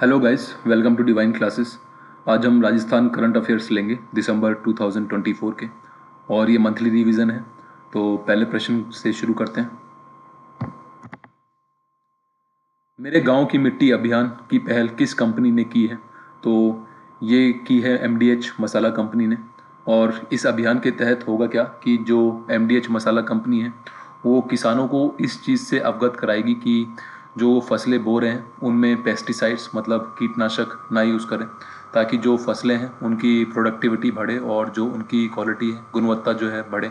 Hello guys, welcome to divine classes. आज हम Rajasthan current affairs लेंगे दिसंबर 2024 के, और ये मंथली रिवीजन है। तो पहले प्रश्न से शुरू करते हैं। मेरे गांव की मिट्टी अभियान की पहल किस कंपनी ने की है? तो ये की है एमडीएच मसाला कंपनी ने। और इस अभियान के तहत होगा क्या कि जो एमडीएच मसाला कंपनी है वो किसानों को इस चीज़ से अवगत कराएगी कि जो फसलें बो रहे हैं उनमें पेस्टिसाइड्स मतलब कीटनाशक ना यूज़ करें, ताकि जो फसलें हैं उनकी प्रोडक्टिविटी बढ़े और जो उनकी क्वालिटी है, गुणवत्ता जो है, बढ़े।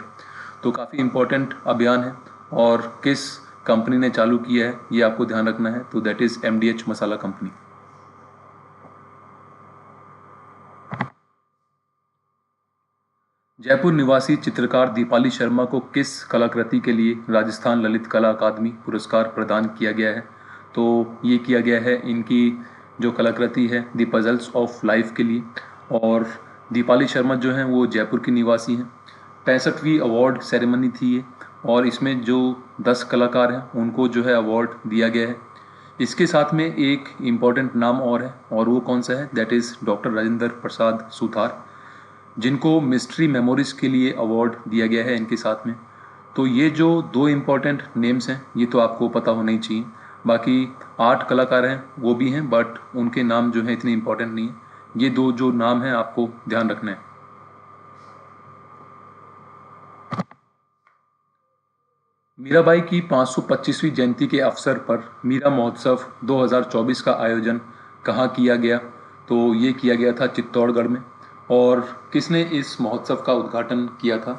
तो काफ़ी इम्पोर्टेंट अभियान है। और किस कंपनी ने चालू किया है ये आपको ध्यान रखना है। तो that is MDH masala company. Jaipur निवासी चित्रकार दीपाली शर्मा को किस कलाकृति के लिए राजस्थान ललित कला अकादमी पुरस्कार प्रदान किया गया है? तो ये किया गया है इनकी जो कलाकृति है दी पजल्स ऑफ लाइफ के लिए। और दीपाली शर्मा जो हैं वो जयपुर की निवासी हैं। 65वीं अवार्ड सेरेमनी थी ये, और इसमें जो 10 कलाकार हैं उनको जो है अवार्ड दिया गया है। इसके साथ में एक इम्पॉर्टेंट नाम और है, और वो कौन सा है? That is doctor Rajendra Prasad Sutar, जिनको मिस्ट्री मेमोरीज के लिए अवार्ड दिया गया है इनके साथ में। तो ये जो दो इम्पोर्टेंट नेम्स हैं ये तो आपको पता होना ही चाहिए। बाकी 8 कलाकार हैं वो भी हैं, बट उनके नाम जो हैं इतने इम्पोर्टेंट नहीं है। ये दो जो नाम हैं आपको ध्यान रखना है। मीराबाई की 525वीं जयंती के अवसर पर मीरा महोत्सव 2024 का आयोजन कहाँ किया गया? तो ये किया गया था चित्तौड़गढ़ में। और किसने इस महोत्सव का उद्घाटन किया था?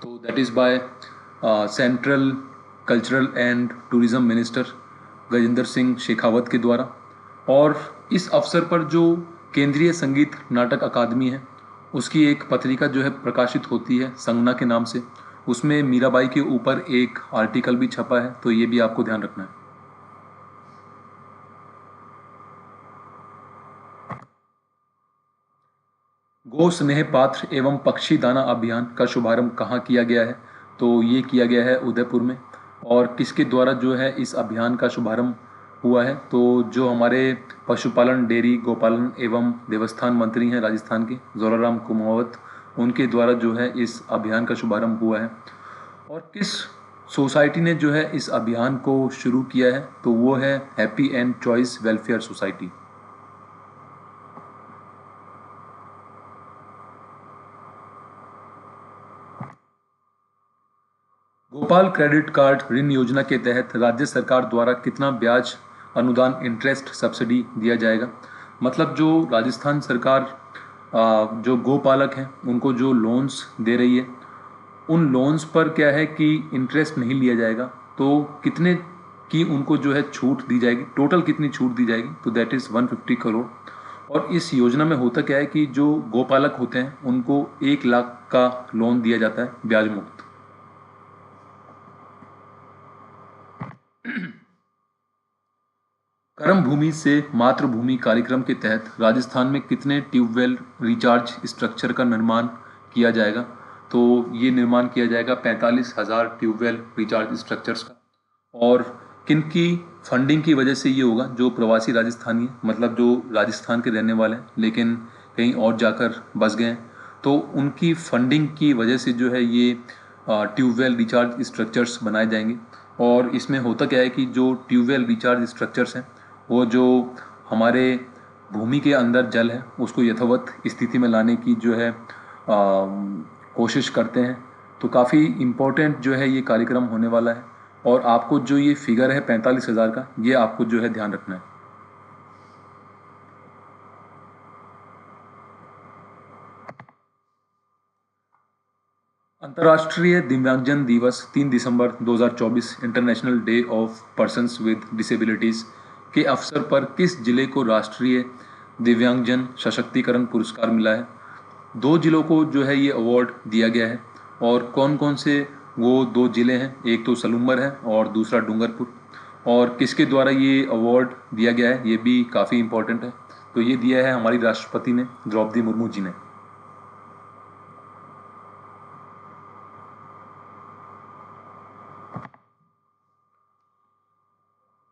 तो that is by central cultural and tourism minister Gajendra Singh Shekhawat के द्वारा। और इस अवसर पर जो केंद्रीय संगीत नाटक अकादमी है उसकी एक पत्रिका जो है प्रकाशित होती है संगना के नाम से। उसमें मीराबाई के ऊपर एक आर्टिकल भी छपा है, तो ये भी आपको ध्यान रखना है। गो स्नेह पात्र एवं पक्षी दाना अभियान का शुभारंभ कहाँ किया गया है? तो ये किया गया है उदयपुर में। और किसके द्वारा जो है इस अभियान का शुभारंभ हुआ है? तो जो हमारे पशुपालन, डेयरी, गोपालन एवं देवस्थान मंत्री हैं राजस्थान के, जोराराम कुमावत, उनके द्वारा जो है इस अभियान का शुभारंभ हुआ है। और किस सोसाइटी ने जो है इस अभियान को शुरू किया है? तो वो है happy and choice welfare society. Gopal credit card ऋण योजना के तहत राज्य सरकार द्वारा कितना ब्याज अनुदान इंटरेस्ट सब्सिडी दिया जाएगा? मतलब जो राजस्थान सरकार जो गोपालक हैं उनको जो लोन्स दे रही है, उन लोन्स पर क्या है कि इंटरेस्ट नहीं लिया जाएगा। तो कितने की उनको जो है छूट दी जाएगी, टोटल कितनी छूट दी जाएगी? तो दैट इज़ 150 करोड़। और इस योजना में होता क्या है कि जो गोपालक होते हैं उनको 1 लाख का लोन दिया जाता है ब्याज मुक्त। कर्म भूमि से मातृभूमि कार्यक्रम के तहत राजस्थान में कितने ट्यूबवेल रिचार्ज स्ट्रक्चर का निर्माण किया जाएगा? तो ये निर्माण किया जाएगा 45,000 ट्यूबवेल रिचार्ज स्ट्रक्चर्स का। और किन की फंडिंग की वजह से ये होगा? जो प्रवासी राजस्थानी हैं, मतलब जो राजस्थान के रहने वाले हैं लेकिन कहीं और जाकर बस गए हैं, तो उनकी फंडिंग की वजह से जो है ये ट्यूबवेल रिचार्ज स्ट्रक्चर्स बनाए जाएंगे। और इसमें होता क्या है कि जो ट्यूबवेल रिचार्ज स्ट्रक्चर्स हैं वो जो हमारे भूमि के अंदर जल है उसको यथावत स्थिति में लाने की जो है कोशिश करते हैं। तो काफ़ी इम्पोर्टेंट जो है ये कार्यक्रम होने वाला है। और आपको जो ये फिगर है 45,000 का, ये आपको जो है ध्यान रखना है। अंतर्राष्ट्रीय दिव्यांगजन दिवस 3 दिसंबर 2024 international day of persons with disabilities के अवसर पर किस जिले को राष्ट्रीय दिव्यांगजन सशक्तिकरण पुरस्कार मिला है? 2 जिलों को जो है ये अवार्ड दिया गया है। और कौन कौन से वो 2 जिले हैं? एक तो सलूम्बर है और दूसरा डूंगरपुर। और किसके द्वारा ये अवार्ड दिया गया है ये भी काफ़ी इम्पोर्टेंट है। तो ये दिया है हमारी राष्ट्रपति ने, द्रौपदी मुर्मू जी ने।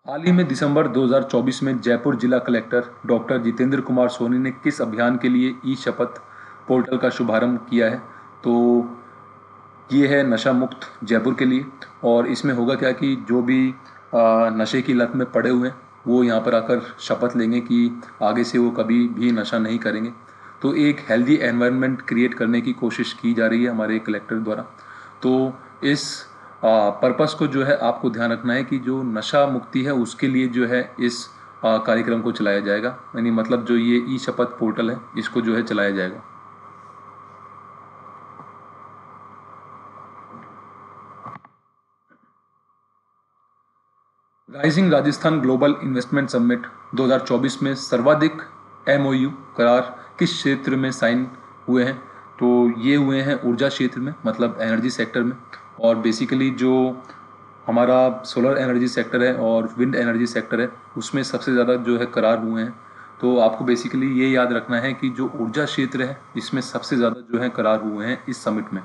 हाल ही में दिसंबर 2024 में जयपुर जिला कलेक्टर डॉक्टर जितेंद्र कुमार सोनी ने किस अभियान के लिए ई शपथ पोर्टल का शुभारंभ किया है? तो ये है नशा मुक्त जयपुर के लिए। और इसमें होगा क्या कि जो भी नशे की लत में पड़े हुए हैं वो यहाँ पर आकर शपथ लेंगे कि आगे से वो कभी भी नशा नहीं करेंगे। तो एक हेल्दी एनवायरनमेंट क्रिएट करने की कोशिश की जा रही है हमारे कलेक्टर द्वारा। तो इस पर्पस को जो है आपको ध्यान रखना है कि जो नशा मुक्ति है उसके लिए जो है इस कार्यक्रम को चलाया जाएगा, यानी मतलब जो ये ई शपथ पोर्टल है इसको जो है चलाया जाएगा। Rising Rajasthan global investment summit 2024 में सर्वाधिक एमओयू करार किस क्षेत्र में साइन हुए हैं? तो ये हुए हैं ऊर्जा क्षेत्र में, मतलब एनर्जी सेक्टर में। और बेसिकली जो हमारा सोलर एनर्जी सेक्टर है और विंड एनर्जी सेक्टर है उसमें सबसे ज़्यादा जो है करार हुए हैं। तो आपको बेसिकली ये याद रखना है कि जो ऊर्जा क्षेत्र है इसमें सबसे ज़्यादा जो है करार हुए हैं इस समिट में।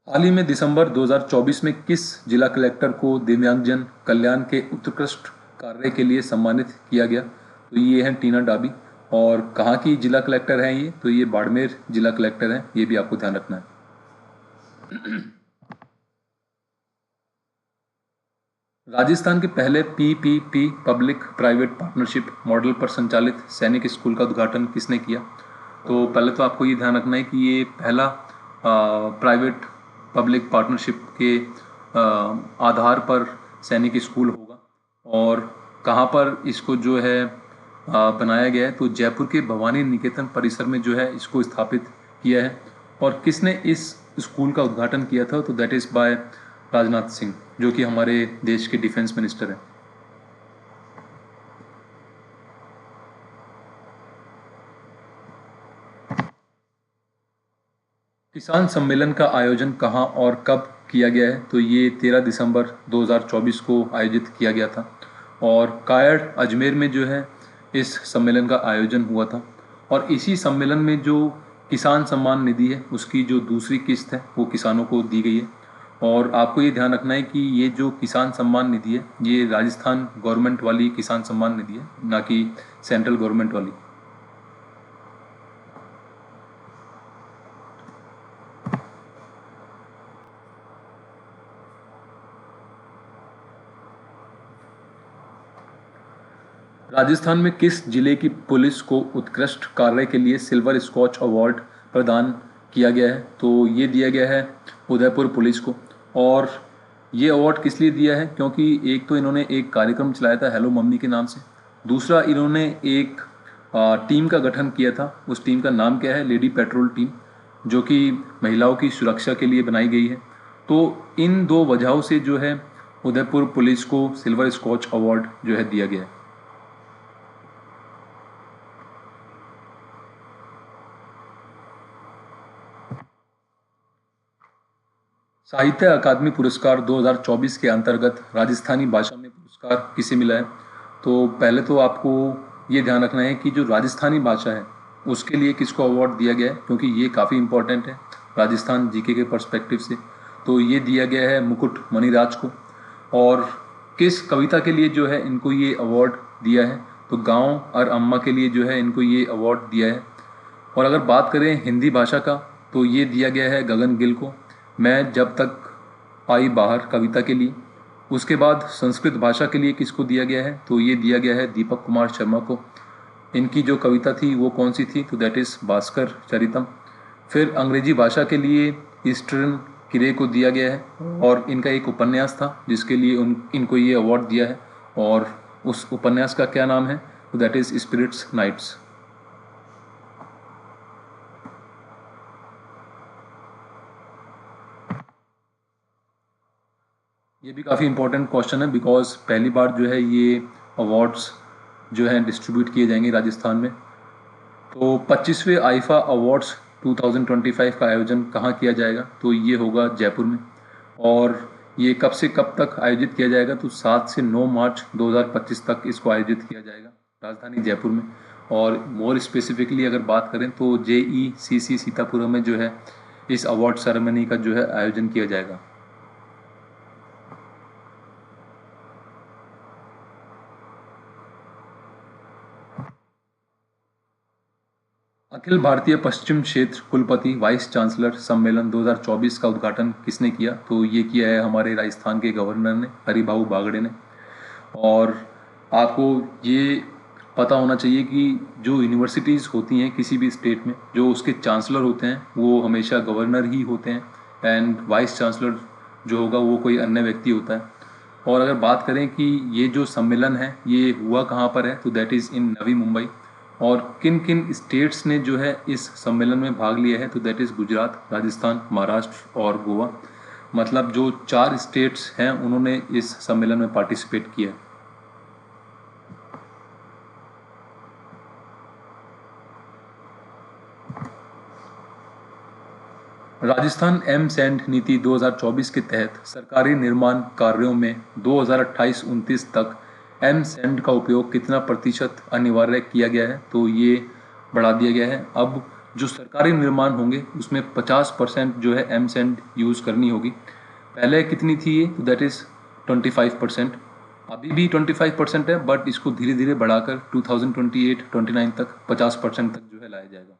हाल ही में दिसंबर 2024 में किस जिला कलेक्टर को दिव्यांगजन कल्याण के उत्कृष्ट कार्य के लिए सम्मानित किया गया? तो ये है टीना डाबी। और कहाँ की जिला कलेक्टर हैं ये? तो ये बाड़मेर जिला कलेक्टर हैं, ये भी आपको ध्यान रखना है। राजस्थान के पहले PPP public private partnership model पर संचालित सैनिक स्कूल का उद्घाटन किसने किया? तो पहले तो आपको ये ध्यान रखना है कि ये पहला प्राइवेट पब्लिक पार्टनरशिप के आधार पर सैनिक स्कूल होगा। और कहाँ पर इसको जो है बनाया गया है? तो जयपुर के भवानी निकेतन परिसर में जो है इसको स्थापित किया है। और किसने इस स्कूल का उद्घाटन किया था? तो that is bye Rajnath Singh, जो कि हमारे देश के डिफेंस मिनिस्टर हैं। किसान सम्मेलन का आयोजन कहाँ और कब किया गया है? तो ये 13 दिसंबर 2024 को आयोजित किया गया था। और कायड़ अजमेर में जो है इस सम्मेलन का आयोजन हुआ था। और इसी सम्मेलन में जो किसान सम्मान निधि है उसकी जो दूसरी किस्त है वो किसानों को दी गई है। और आपको ये ध्यान रखना है कि ये जो किसान सम्मान निधि है ये राजस्थान गवर्नमेंट वाली किसान सम्मान निधि है, ना कि सेंट्रल गवर्नमेंट वाली। राजस्थान में किस जिले की पुलिस को उत्कृष्ट कार्य के लिए सिल्वर स्कॉच अवार्ड प्रदान किया गया है? तो ये दिया गया है उदयपुर पुलिस को। और ये अवार्ड किस लिए दिया है? क्योंकि एक तो इन्होंने एक कार्यक्रम चलाया था हेलो मम्मी के नाम से। दूसरा, इन्होंने एक टीम का गठन किया था। उस टीम का नाम क्या है? लेडी पेट्रोल टीम, जो कि महिलाओं की सुरक्षा के लिए बनाई गई है। तो इन दो वजहों से जो है उदयपुर पुलिस को सिल्वर स्कॉच अवार्ड जो है दिया गया है। साहित्य अकादमी पुरस्कार 2024 के अंतर्गत राजस्थानी भाषा में पुरस्कार किसे मिला है? तो पहले तो आपको ये ध्यान रखना है कि जो राजस्थानी भाषा है उसके लिए किसको अवार्ड दिया गया है, क्योंकि ये काफ़ी इम्पोर्टेंट है राजस्थान जीके के पर्सपेक्टिव से। तो ये दिया गया है मुकुट मणिराज को। और किस कविता के लिए जो है इनको ये अवार्ड दिया है? तो गाँव और अम्मा के लिए जो है इनको ये अवार्ड दिया है। और अगर बात करें हिंदी भाषा का तो ये दिया गया है गगन गिल को, मैं जब तक आई बाहर कविता के लिए। उसके बाद संस्कृत भाषा के लिए किसको दिया गया है? तो ये दिया गया है दीपक कुमार शर्मा को। इनकी जो कविता थी वो कौन सी थी? तो दैट इज़ भास्कर चरितम। फिर अंग्रेजी भाषा के लिए ईस्टर्न किरे को दिया गया है। और इनका एक उपन्यास था जिसके लिए इनको ये अवार्ड दिया है। और उस उपन्यास का क्या नाम है? तो दैट इज़ स्पिरिट्स नाइट्स। ये भी काफ़ी इंपॉर्टेंट क्वेश्चन है, बिकॉज पहली बार जो है ये अवार्ड्स जो हैं डिस्ट्रीब्यूट किए जाएंगे राजस्थान में। तो 25वें आईफा अवार्ड्स 2025 का आयोजन कहाँ किया जाएगा? तो ये होगा जयपुर में। और ये कब से कब तक आयोजित किया जाएगा? तो 7 से 9 मार्च 2025 तक इसको आयोजित किया जाएगा राजधानी जयपुर में। और मोर स्पेसिफिकली अगर बात करें तो JECC सीतापुरम में जो है इस अवार्ड सेरेमनी का जो है आयोजन किया जाएगा। अखिल भारतीय पश्चिम क्षेत्र कुलपति वाइस चांसलर सम्मेलन 2024 का उद्घाटन किसने किया? तो ये किया है हमारे राजस्थान के गवर्नर ने, हरिभाऊ बागड़े ने। और आपको ये पता होना चाहिए कि जो यूनिवर्सिटीज़ होती हैं किसी भी स्टेट में, जो उसके चांसलर होते हैं वो हमेशा गवर्नर ही होते हैं, एंड वाइस चांसलर जो होगा वो कोई अन्य व्यक्ति होता है। और अगर बात करें कि ये जो सम्मेलन है ये हुआ कहाँ पर है, तो दैट इज़ इन नवी मुंबई। और किन किन स्टेट्स ने जो है इस सम्मेलन में भाग लिया है, तो दैट इज़ गुजरात, राजस्थान, महाराष्ट्र और गोवा। मतलब जो 4 स्टेट्स हैं उन्होंने इस सम्मेलन में पार्टिसिपेट किया है। राजस्थान एमसैंड नीति 2024 के तहत सरकारी निर्माण कार्यों में 2028-29 तक एमसैंड का उपयोग कितना प्रतिशत अनिवार्य किया गया है? तो ये बढ़ा दिया गया है। अब जो सरकारी निर्माण होंगे उसमें 50% जो है एमसैंड यूज़ करनी होगी। पहले कितनी थी ये? तो दैट इज़ 25%। अभी भी 25% है, बट इसको धीरे धीरे बढ़ाकर 2028-29 तक 50% तक जो है लाया जाएगा।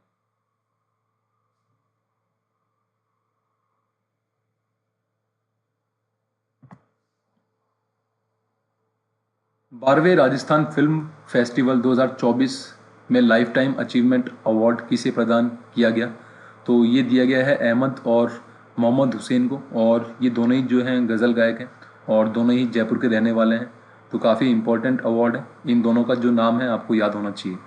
12वें राजस्थान फिल्म फेस्टिवल 2024 में लाइफ टाइम अचीवमेंट अवार्ड किसे प्रदान किया गया? तो ये दिया गया है अहमद और मोहम्मद हुसैन को, और ये दोनों ही जो हैं गज़ल गायक हैं और दोनों ही जयपुर के रहने वाले हैं। तो काफ़ी इम्पोर्टेंट अवार्ड है। इन दोनों का जो नाम है आपको याद होना चाहिए।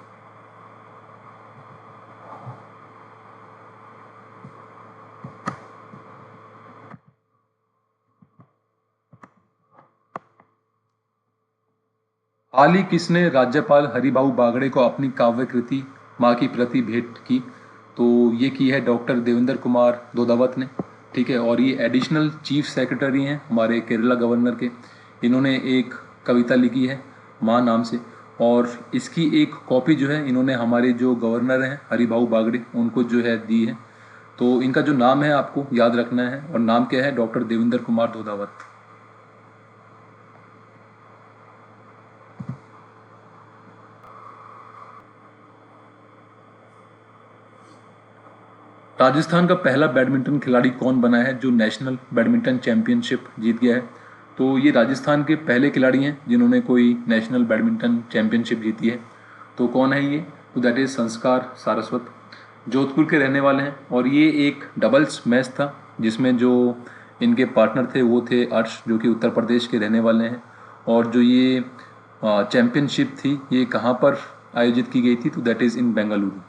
हाल ही किसने राज्यपाल हरिभाऊ बागड़े को अपनी काव्य कृति माँ की प्रति भेंट की? तो ये की है डॉक्टर देवेंद्र कुमार दोदावत ने। ठीक है, और ये एडिशनल चीफ सेक्रेटरी हैं हमारे केरला गवर्नर के। इन्होंने एक कविता लिखी है माँ नाम से, और इसकी एक कॉपी जो है इन्होंने हमारे जो गवर्नर हैं हरिभाऊ बागड़े उनको जो है दी है। तो इनका जो नाम है आपको याद रखना है, और नाम क्या है? डॉक्टर देवेंद्र कुमार दोदावत। राजस्थान का पहला बैडमिंटन खिलाड़ी कौन बना है जो नेशनल बैडमिंटन चैंपियनशिप जीत गया है? तो ये राजस्थान के पहले खिलाड़ी हैं जिन्होंने कोई नेशनल बैडमिंटन चैंपियनशिप जीती है। तो कौन है ये? तो दैट इज़ संस्कार सारस्वत, जोधपुर के रहने वाले हैं। और ये एक डबल्स मैच था जिसमें जो इनके पार्टनर थे वो थे अर्श, जो कि उत्तर प्रदेश के रहने वाले हैं। और जो ये चैंपियनशिप थी ये कहाँ पर आयोजित की गई थी? तो दैट इज़ इन बेंगलुरु।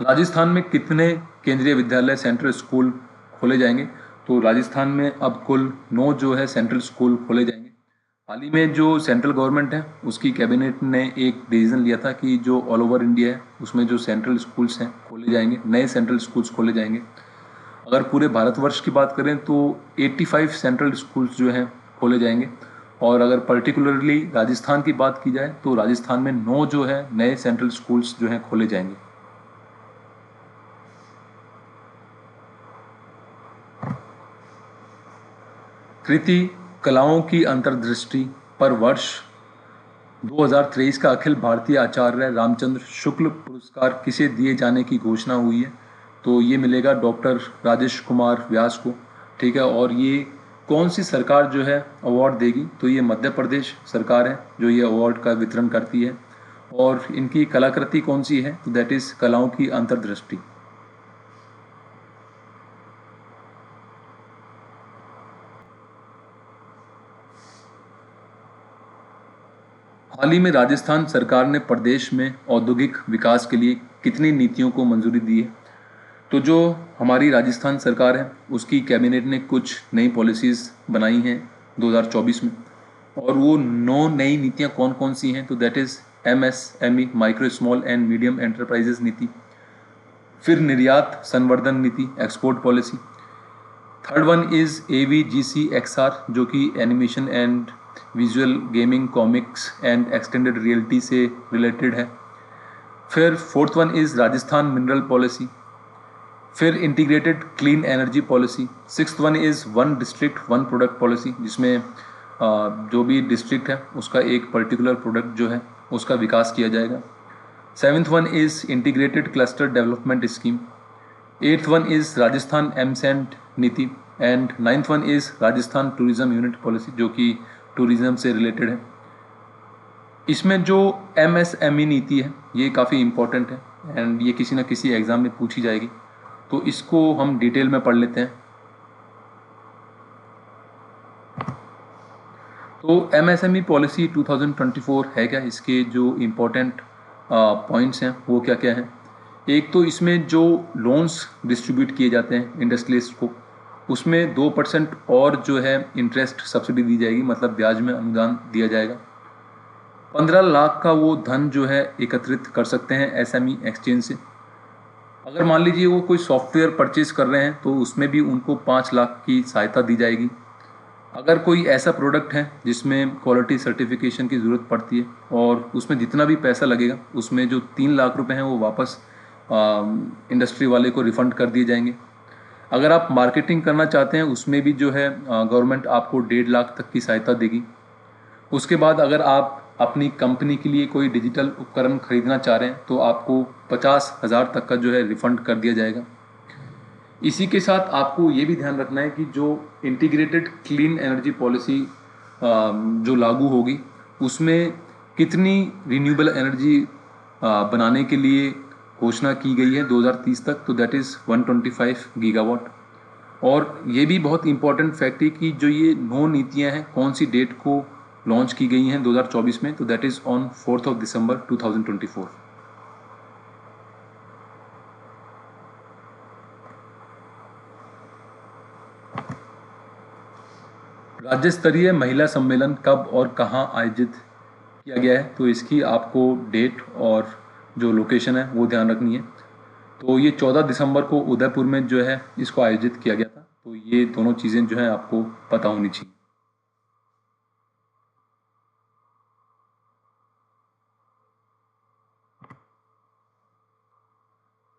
राजस्थान में कितने केंद्रीय विद्यालय सेंट्रल स्कूल खोले जाएंगे? तो राजस्थान में अब कुल 9 जो है सेंट्रल स्कूल खोले जाएंगे। हाल ही में जो सेंट्रल गवर्नमेंट है उसकी कैबिनेट ने एक डिसीजन लिया था कि जो ऑल ओवर इंडिया है उसमें जो सेंट्रल स्कूल्स हैं खोले जाएंगे, नए सेंट्रल स्कूल्स खोले जाएंगे। अगर पूरे भारतवर्ष की बात करें तो 85 सेंट्रल स्कूल्स जो हैं खोले जाएंगे। और अगर पर्टिकुलरली राजस्थान की बात की जाए तो राजस्थान में 9 जो है नए सेंट्रल स्कूल्स जो हैं खोले जाएंगे। कृति कलाओं की अंतर्दृष्टि पर वर्ष 2023 का अखिल भारतीय आचार्य रामचंद्र शुक्ल पुरस्कार किसे दिए जाने की घोषणा हुई है? तो ये मिलेगा डॉक्टर राजेश कुमार व्यास को। ठीक है, और ये कौन सी सरकार जो है अवार्ड देगी? तो ये मध्य प्रदेश सरकार है जो ये अवार्ड का वितरण करती है। और इनकी कलाकृति कौन सी है? तो दैट इज़ कलाओं की अंतर्दृष्टि। हाल ही में राजस्थान सरकार ने प्रदेश में औद्योगिक विकास के लिए कितनी नीतियों को मंजूरी दी है? तो जो हमारी राजस्थान सरकार है उसकी कैबिनेट ने कुछ नई पॉलिसीज़ बनाई हैं 2024 में, और वो 9 नई नीतियां कौन कौन सी हैं? तो that is MSME micro small and medium enterprises नीति, फिर निर्यात संवर्धन नीति export policy, third one is AVGC XR, जो कि animation and visual gaming, comics and extended reality से रिलेटेड है। फिर fourth one is Rajasthan mineral policy. फिर integrated clean energy policy. Sixth one is one district one product policy, जिसमें जो भी district है उसका एक पर्टिकुलर प्रोडक्ट जो है उसका विकास किया जाएगा। Seventh one is integrated cluster development scheme. Eighth one is Rajasthan M sand नीति and ninth one is Rajasthan tourism unit policy, जो कि टूरिज्म से रिलेटेड है। इसमें जो MSME नीति है ये काफ़ी इम्पोर्टेंट है एंड ये किसी न किसी एग्ज़ाम में पूछी जाएगी, तो इसको हम डिटेल में पढ़ लेते हैं। तो MSME पॉलिसी 2024 है क्या, इसके जो इम्पोर्टेंट पॉइंट्स हैं वो क्या क्या हैं। एक तो इसमें जो लोन्स डिस्ट्रीब्यूट किए जाते हैं इंडस्ट्रियलिस्ट को, उसमें 2% और जो है इंटरेस्ट सब्सिडी दी जाएगी, मतलब ब्याज में अनुदान दिया जाएगा। 15 लाख का वो धन जो है एकत्रित कर सकते हैं SME एक्सचेंज से। अगर मान लीजिए वो कोई सॉफ्टवेयर परचेज कर रहे हैं तो उसमें भी उनको 5 लाख की सहायता दी जाएगी। अगर कोई ऐसा प्रोडक्ट है जिसमें क्वालिटी सर्टिफिकेशन की ज़रूरत पड़ती है और उसमें जितना भी पैसा लगेगा उसमें जो 3 लाख रुपए हैं वो वापस इंडस्ट्री वाले को रिफ़ंड कर दिए जाएंगे। अगर आप मार्केटिंग करना चाहते हैं उसमें भी जो है गवर्नमेंट आपको 1.5 लाख तक की सहायता देगी। उसके बाद अगर आप अपनी कंपनी के लिए कोई डिजिटल उपकरण खरीदना चाह रहे हैं तो आपको 50,000 तक का जो है रिफ़ंड कर दिया जाएगा। इसी के साथ आपको ये भी ध्यान रखना है कि जो इंटीग्रेटेड क्लीन एनर्जी पॉलिसी जो लागू होगी उसमें कितनी रिन्यूएबल एनर्जी बनाने के लिए घोषणा की गई है 2030 तक, तो दैट इज़ 125 गीगावाट। और ये भी बहुत इंपॉर्टेंट फैक्ट है कि जो ये 9 नीतियां हैं कौन सी डेट को लॉन्च की गई हैं 2024 में, तो दैट इज़ ऑन 4 दिसंबर 2024। राज्य स्तरीय महिला सम्मेलन कब और कहाँ आयोजित किया गया है, तो इसकी आपको डेट और जो लोकेशन है वो ध्यान रखनी है। तो ये 14 दिसंबर को उदयपुर में जो है इसको आयोजित किया गया था। तो ये दोनों चीज़ें जो है आपको पता होनी चाहिए।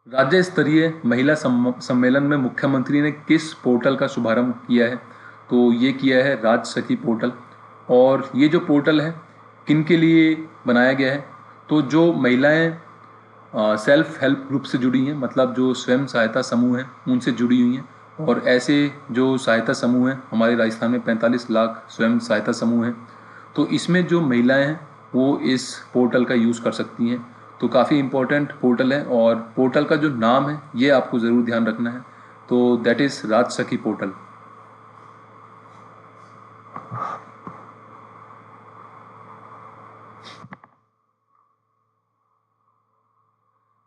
राज्य स्तरीय महिला सम्मेलन में मुख्यमंत्री ने किस पोर्टल का शुभारंभ किया है, तो ये किया है राज सखी पोर्टल। और ये जो पोर्टल है किन के लिए बनाया गया है, तो जो महिलाएं सेल्फ हेल्प ग्रुप से जुड़ी हैं, मतलब जो स्वयं सहायता समूह हैं उनसे जुड़ी हुई हैं। और ऐसे जो सहायता समूह हैं हमारे राजस्थान में 45 लाख स्वयं सहायता समूह हैं, तो इसमें जो महिलाएं हैं वो इस पोर्टल का यूज़ कर सकती हैं। तो काफ़ी इम्पोर्टेंट पोर्टल है और पोर्टल का जो नाम है ये आपको ज़रूर ध्यान रखना है, तो दैट इज़ राज सखी पोर्टल।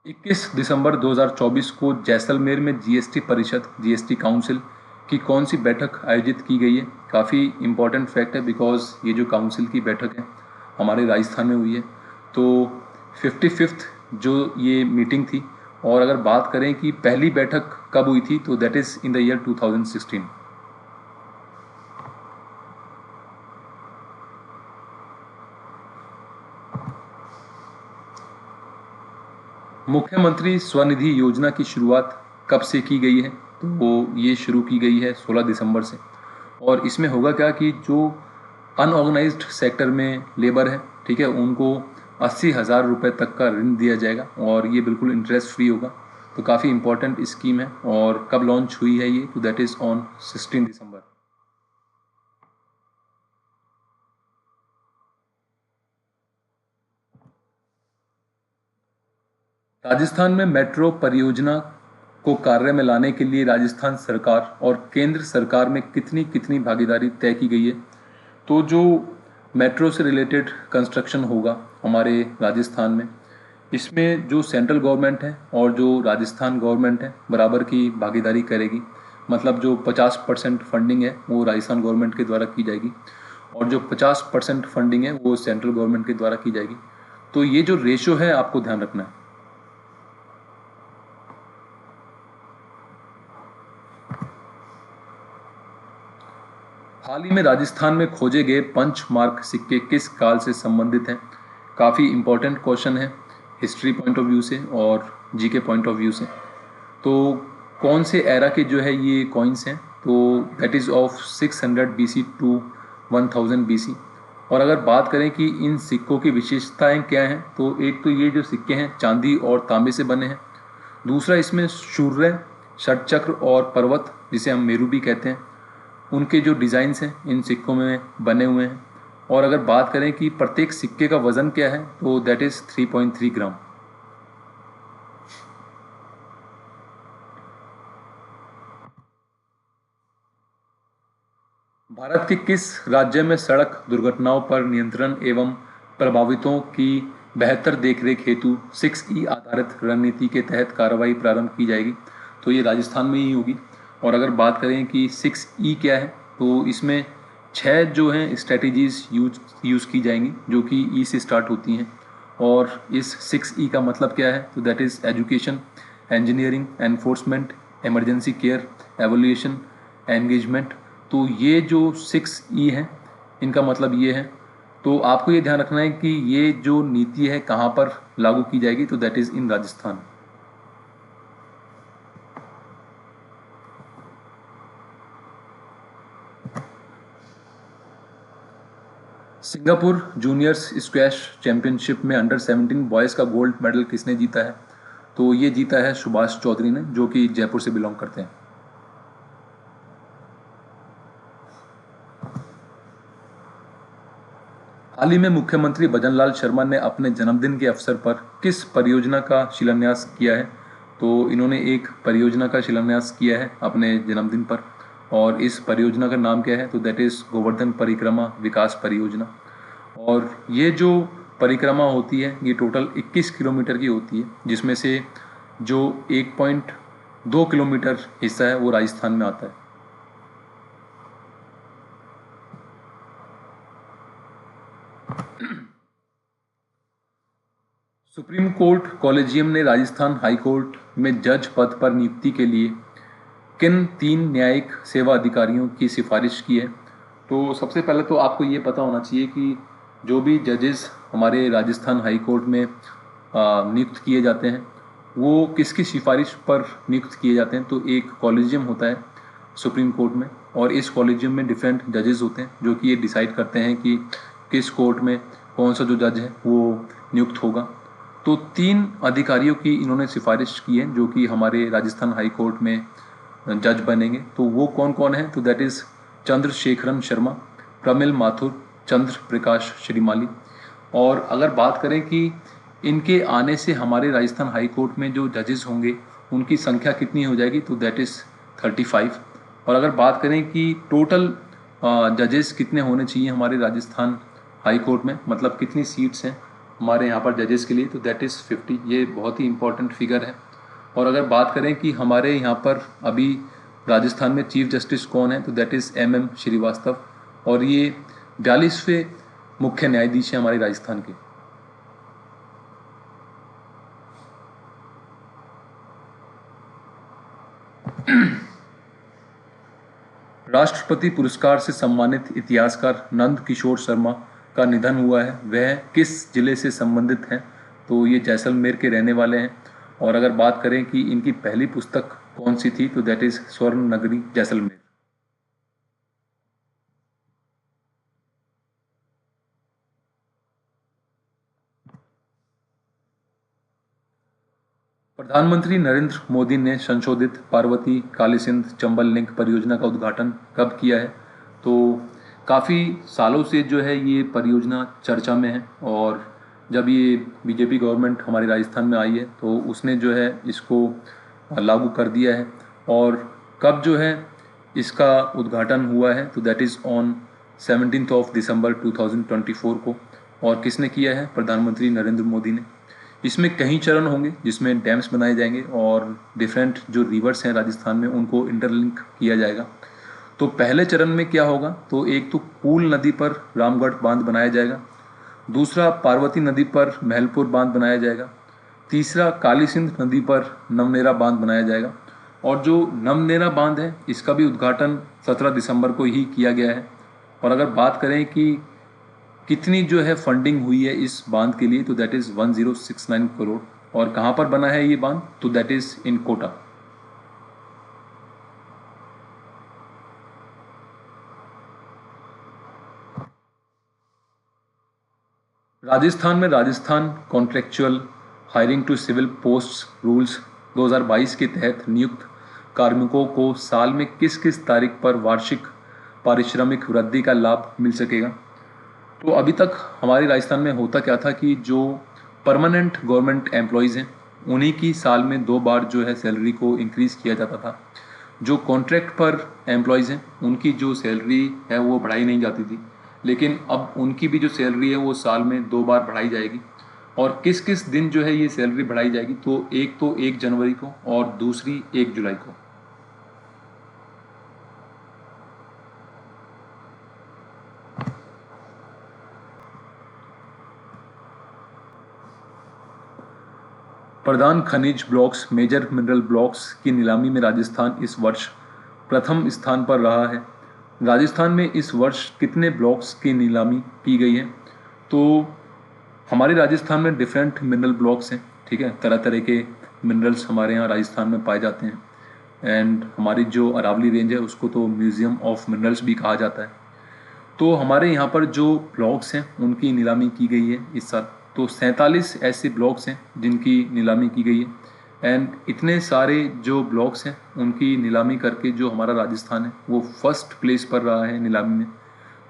21 दिसंबर 2024 को जैसलमेर में जीएसटी परिषद जीएसटी काउंसिल की कौन सी बैठक आयोजित की गई है। काफ़ी इम्पॉर्टेंट फैक्ट है बिकॉज ये जो काउंसिल की बैठक है हमारे राजस्थान में हुई है। तो 55th जो ये मीटिंग थी, और अगर बात करें कि पहली बैठक कब हुई थी, तो that is in the year 2016। मुख्यमंत्री स्वनिधि योजना की शुरुआत कब से की गई है, तो वो ये शुरू की गई है 16 दिसंबर से। और इसमें होगा क्या कि जो अनऑर्गेनाइज्ड सेक्टर में लेबर है, ठीक है, उनको 80,000 रुपये तक का ऋण दिया जाएगा और ये बिल्कुल इंटरेस्ट फ्री होगा। तो काफ़ी इंपॉर्टेंट स्कीम है। और कब लॉन्च हुई है ये, तो दैट इज़ ऑन 16 दिसंबर। राजस्थान में मेट्रो परियोजना को कार्य में लाने के लिए राजस्थान सरकार और केंद्र सरकार में कितनी कितनी भागीदारी तय की गई है। तो जो मेट्रो से रिलेटेड कंस्ट्रक्शन होगा हमारे राजस्थान में, इसमें जो सेंट्रल गवर्नमेंट है और जो राजस्थान गवर्नमेंट है बराबर की भागीदारी करेगी। मतलब जो 50% फंडिंग है वो राजस्थान गवर्नमेंट के द्वारा की जाएगी और जो 50% फंडिंग है वो सेंट्रल गवर्नमेंट के द्वारा की जाएगी। तो ये जो रेशो है आपको ध्यान रखना है। हाल ही में राजस्थान में खोजे गए पंच मार्क सिक्के किस काल से संबंधित हैं? काफ़ी इम्पोर्टेंट क्वेश्चन है हिस्ट्री पॉइंट ऑफ व्यू से और जी के पॉइंट ऑफ व्यू से। तो कौन से एरा के जो है ये कॉइन्स हैं? तो that is of 600 BC to 1000 BC। और अगर बात करें कि इन सिक्कों की विशेषताएं क्या हैं, तो एक तो ये जो सिक्के हैं चांदी और तांबे से बने हैं। दूसरा, इसमें सूर्य, षटचक्र और पर्वत, जिसे हम मेरू भी कहते हैं, उनके जो डिज़ाइंस हैं इन सिक्कों में बने हुए हैं। और अगर बात करें कि प्रत्येक सिक्के का वज़न क्या है, तो दैट इज़ 3.3 ग्राम। भारत के किस राज्य में सड़क दुर्घटनाओं पर नियंत्रण एवं प्रभावितों की बेहतर देखरेख हेतु 6E आधारित रणनीति के तहत कार्रवाई प्रारंभ की जाएगी? तो ये राजस्थान में ही होगी। और अगर बात करें कि 6E क्या है, तो इसमें 6 जो हैं स्ट्रेटजीज़ यूज़ की जाएंगी जो कि ई से स्टार्ट होती हैं। और इस 6E का मतलब क्या है? तो that is education, engineering, enforcement, emergency care, evolution, engagement. तो ये जो 6E हैं इनका मतलब ये है। तो आपको ये ध्यान रखना है कि ये जो नीति है कहाँ पर लागू की जाएगी, तो that is in Rajasthan. Singapore juniors squash championship में अंडर 17 बॉयज़ का गोल्ड मेडल किसने जीता है? तो ये जीता है सुभाष चौधरी ने, जो कि जयपुर से बिलोंग करते हैं। हाल ही में मुख्यमंत्री भजनलाल शर्मा ने अपने जन्मदिन के अवसर पर किस परियोजना का शिलान्यास किया है? तो इन्होंने एक परियोजना का शिलान्यास किया है अपने जन्मदिन पर, और इस परियोजना का नाम क्या है? तो दैट इज़ गोवर्धन परिक्रमा विकास परियोजना। और ये जो परिक्रमा होती है ये टोटल 21 किलोमीटर की होती है, जिसमें से जो 1.2 किलोमीटर हिस्सा है वो राजस्थान में आता है। सुप्रीम कोर्ट कॉलेजियम ने राजस्थान हाई कोर्ट में जज पद पर नियुक्ति के लिए किन 3 न्यायिक सेवा अधिकारियों की सिफारिश की है? तो सबसे पहले तो आपको ये पता होना चाहिए कि जो भी जजेस हमारे राजस्थान हाई कोर्ट में नियुक्त किए जाते हैं वो किसकी सिफारिश पर नियुक्त किए जाते हैं। तो एक कॉलेजियम होता है सुप्रीम कोर्ट में, और इस कॉलेजियम में डिफरेंट जजेस होते हैं जो कि ये डिसाइड करते हैं कि किस कोर्ट में कौन सा जो जज है वो नियुक्त होगा। तो 3 अधिकारियों की इन्होंने सिफारिश की है जो कि हमारे राजस्थान हाई कोर्ट में जज बनेंगे। तो वो कौन कौन है? तो दैट इज़ चंद्रशेखरन शर्मा, प्रमिल माथुर, चंद्र प्रकाश श्रीमाली। और अगर बात करें कि इनके आने से हमारे राजस्थान हाई कोर्ट में जो जजेस होंगे उनकी संख्या कितनी हो जाएगी? तो दैट इज़ 35। और अगर बात करें कि टोटल जजेस कितने होने चाहिए हमारे राजस्थान हाई कोर्ट में, मतलब कितनी सीट्स हैं हमारे यहाँ पर जजेस के लिए, तो दैट इज़ 50। ये बहुत ही इंपॉर्टेंट फिगर है। और अगर बात करें कि हमारे यहाँ पर अभी राजस्थान में चीफ जस्टिस कौन है, तो दैट इज़ MM श्रीवास्तव, और ये 42वें मुख्य न्यायाधीश हैं हमारे राजस्थान के। राष्ट्रपति पुरस्कार से सम्मानित इतिहासकार नंद किशोर शर्मा का निधन हुआ है, वह किस जिले से संबंधित हैं? तो ये जैसलमेर के रहने वाले हैं। और अगर बात करें कि इनकी पहली पुस्तक कौन सी थी, तो दैट इज़ स्वर्ण नगरी जैसलमेर। प्रधानमंत्री नरेंद्र मोदी ने संशोधित पार्वती कालीसिंध चंबल लिंक परियोजना का उद्घाटन कब किया है? तो काफ़ी सालों से जो है ये परियोजना चर्चा में है, और जब ये बीजेपी गवर्नमेंट हमारे राजस्थान में आई है तो उसने जो है इसको लागू कर दिया है। और कब जो है इसका उद्घाटन हुआ है? तो दैट इज़ ऑन 17 दिसंबर 2024 को। और किसने किया है? प्रधानमंत्री नरेंद्र मोदी ने। इसमें कई चरण होंगे जिसमें डैम्स बनाए जाएंगे और डिफरेंट जो रिवर्स हैं राजस्थान में उनको इंटरलिंक किया जाएगा। तो पहले चरण में क्या होगा? तो एक तो कूल नदी पर रामगढ़ बांध बनाया जाएगा, दूसरा पार्वती नदी पर महलपुर बांध बनाया जाएगा, तीसरा कालीसिंध नदी पर नवनेरा बांध बनाया जाएगा। और जो नवनेरा बांध है इसका भी उद्घाटन 17 दिसंबर को ही किया गया है। और अगर बात करें कि कितनी जो है फंडिंग हुई है इस बांध के लिए, तो दैट इज़ 1069 करोड़। और कहाँ पर बना है ये बांध, तो that is in Kota. Rajasthan में Rajasthan contractual hiring to civil post rules 2022 के तहत नियुक्त कार्मिकों को साल में किस किस तारीख पर वार्षिक पारिश्रमिक वृद्धि का लाभ मिल सकेगा। तो अभी तक हमारे राजस्थान में होता क्या था कि जो परमानेंट गवर्नमेंट एम्प्लॉयज़ हैं उन्हीं की साल में 2 बार जो है सैलरी को इंक्रीज़ किया जाता था। जो कॉन्ट्रैक्ट पर एम्प्लॉयज़ हैं उनकी जो सैलरी है वो बढ़ाई नहीं जाती थी, लेकिन अब उनकी भी जो सैलरी है वो साल में 2 बार बढ़ाई जाएगी। और किस किस दिन जो है ये सैलरी बढ़ाई जाएगी, तो 1 जनवरी को और दूसरी 1 जुलाई को। प्रधान खनिज ब्लॉक्स मेजर मिनरल ब्लॉक्स की नीलामी में राजस्थान इस वर्ष प्रथम स्थान पर रहा है। राजस्थान में इस वर्ष कितने ब्लॉक्स की नीलामी की गई है, तो हमारे राजस्थान में डिफरेंट मिनरल ब्लॉक्स हैं, ठीक है। तरह तरह के मिनरल्स हमारे यहाँ राजस्थान में पाए जाते हैं। एंड हमारी जो अरावली रेंज है उसको तो म्यूज़ियम ऑफ मिनरल्स भी कहा जाता है। तो हमारे यहाँ पर जो ब्लॉक्स हैं उनकी नीलामी की गई है इस साल। तो 47 ऐसे ब्लॉक्स हैं जिनकी नीलामी की गई है। एंड इतने सारे जो ब्लॉक्स हैं उनकी नीलामी करके जो हमारा राजस्थान है वो फर्स्ट प्लेस पर रहा है नीलामी में।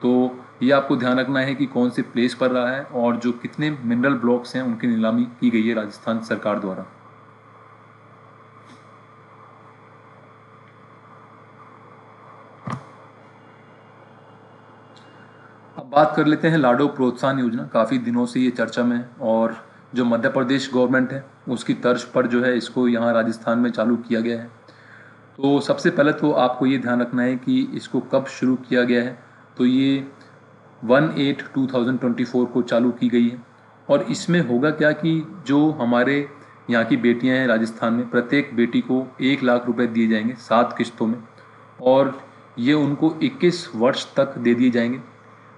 तो ये आपको ध्यान रखना है कि कौन से प्लेस पर रहा है और जो कितने मिनरल ब्लॉक्स हैं उनकी नीलामी की गई है राजस्थान सरकार द्वारा। अब बात कर लेते हैं लाडो प्रोत्साहन योजना। काफ़ी दिनों से ये चर्चा में है और जो मध्य प्रदेश गवर्नमेंट है उसकी तर्ज पर जो है इसको यहाँ राजस्थान में चालू किया गया है। तो सबसे पहले तो आपको ये ध्यान रखना है कि इसको कब शुरू किया गया है। तो ये 1/8/2024 को चालू की गई है। और इसमें होगा क्या कि जो हमारे यहाँ की बेटियाँ हैं राजस्थान में, प्रत्येक बेटी को 1 लाख रुपए दिए जाएंगे 7 किस्तों में, और ये उनको 21 वर्ष तक दे दिए जाएंगे।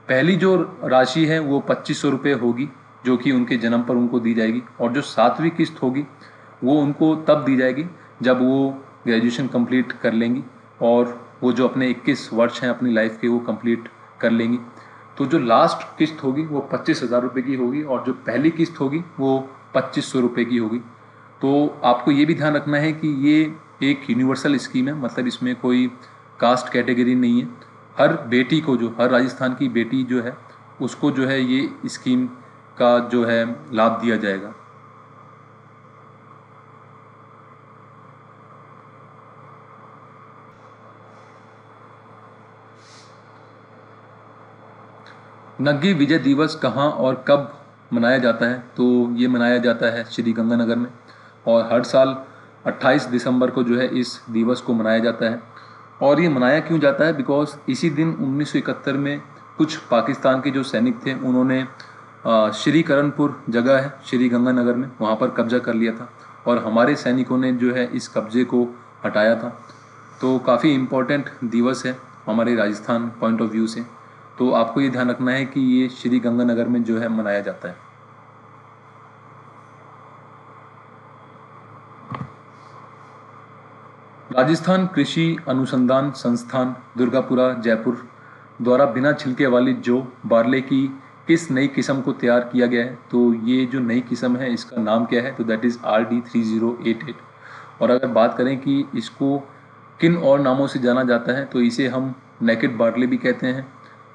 पहली जो राशि है वो 2500 रुपये होगी जो कि उनके जन्म पर उनको दी जाएगी, और जो 7वीं किस्त होगी वो उनको तब दी जाएगी जब वो ग्रेजुएशन कंप्लीट कर लेंगी और वो जो अपने 21 वर्ष हैं अपनी लाइफ के वो कंप्लीट कर लेंगी। तो जो लास्ट किस्त होगी वो 25,000 रुपये की होगी और जो पहली किस्त होगी वो 2500 रुपये की होगी। तो आपको ये भी ध्यान रखना है कि ये एक यूनिवर्सल स्कीम है, मतलब इसमें कोई कास्ट कैटेगरी नहीं है। हर बेटी को, जो हर राजस्थान की बेटी जो है उसको जो है ये स्कीम का जो है लाभ दिया जाएगा। नग्गी विजय दिवस कहाँ और कब मनाया जाता है, तो ये मनाया जाता है श्री गंगानगर में, और हर साल 28 दिसंबर को जो है इस दिवस को मनाया जाता है। और ये मनाया क्यों जाता है, बिकॉज इसी दिन 1971 में कुछ पाकिस्तान के जो सैनिक थे उन्होंने श्रीकरणपुर जगह है श्री गंगानगर में, वहाँ पर कब्जा कर लिया था और हमारे सैनिकों ने जो है इस कब्जे को हटाया था। तो काफ़ी इम्पोर्टेंट दिवस है हमारे राजस्थान पॉइंट ऑफ व्यू से। तो आपको ये ध्यान रखना है कि ये श्री गंगानगर में जो है मनाया जाता है। राजस्थान कृषि अनुसंधान संस्थान दुर्गापुरा जयपुर द्वारा बिना छिलके वाली जौ बार्ले की किस नई किस्म को तैयार किया गया है। तो ये जो नई किस्म है इसका नाम क्या है, तो दैट इज़ RD3088। और अगर बात करें कि इसको किन और नामों से जाना जाता है, तो इसे हम नेकेड बार्ले भी कहते हैं,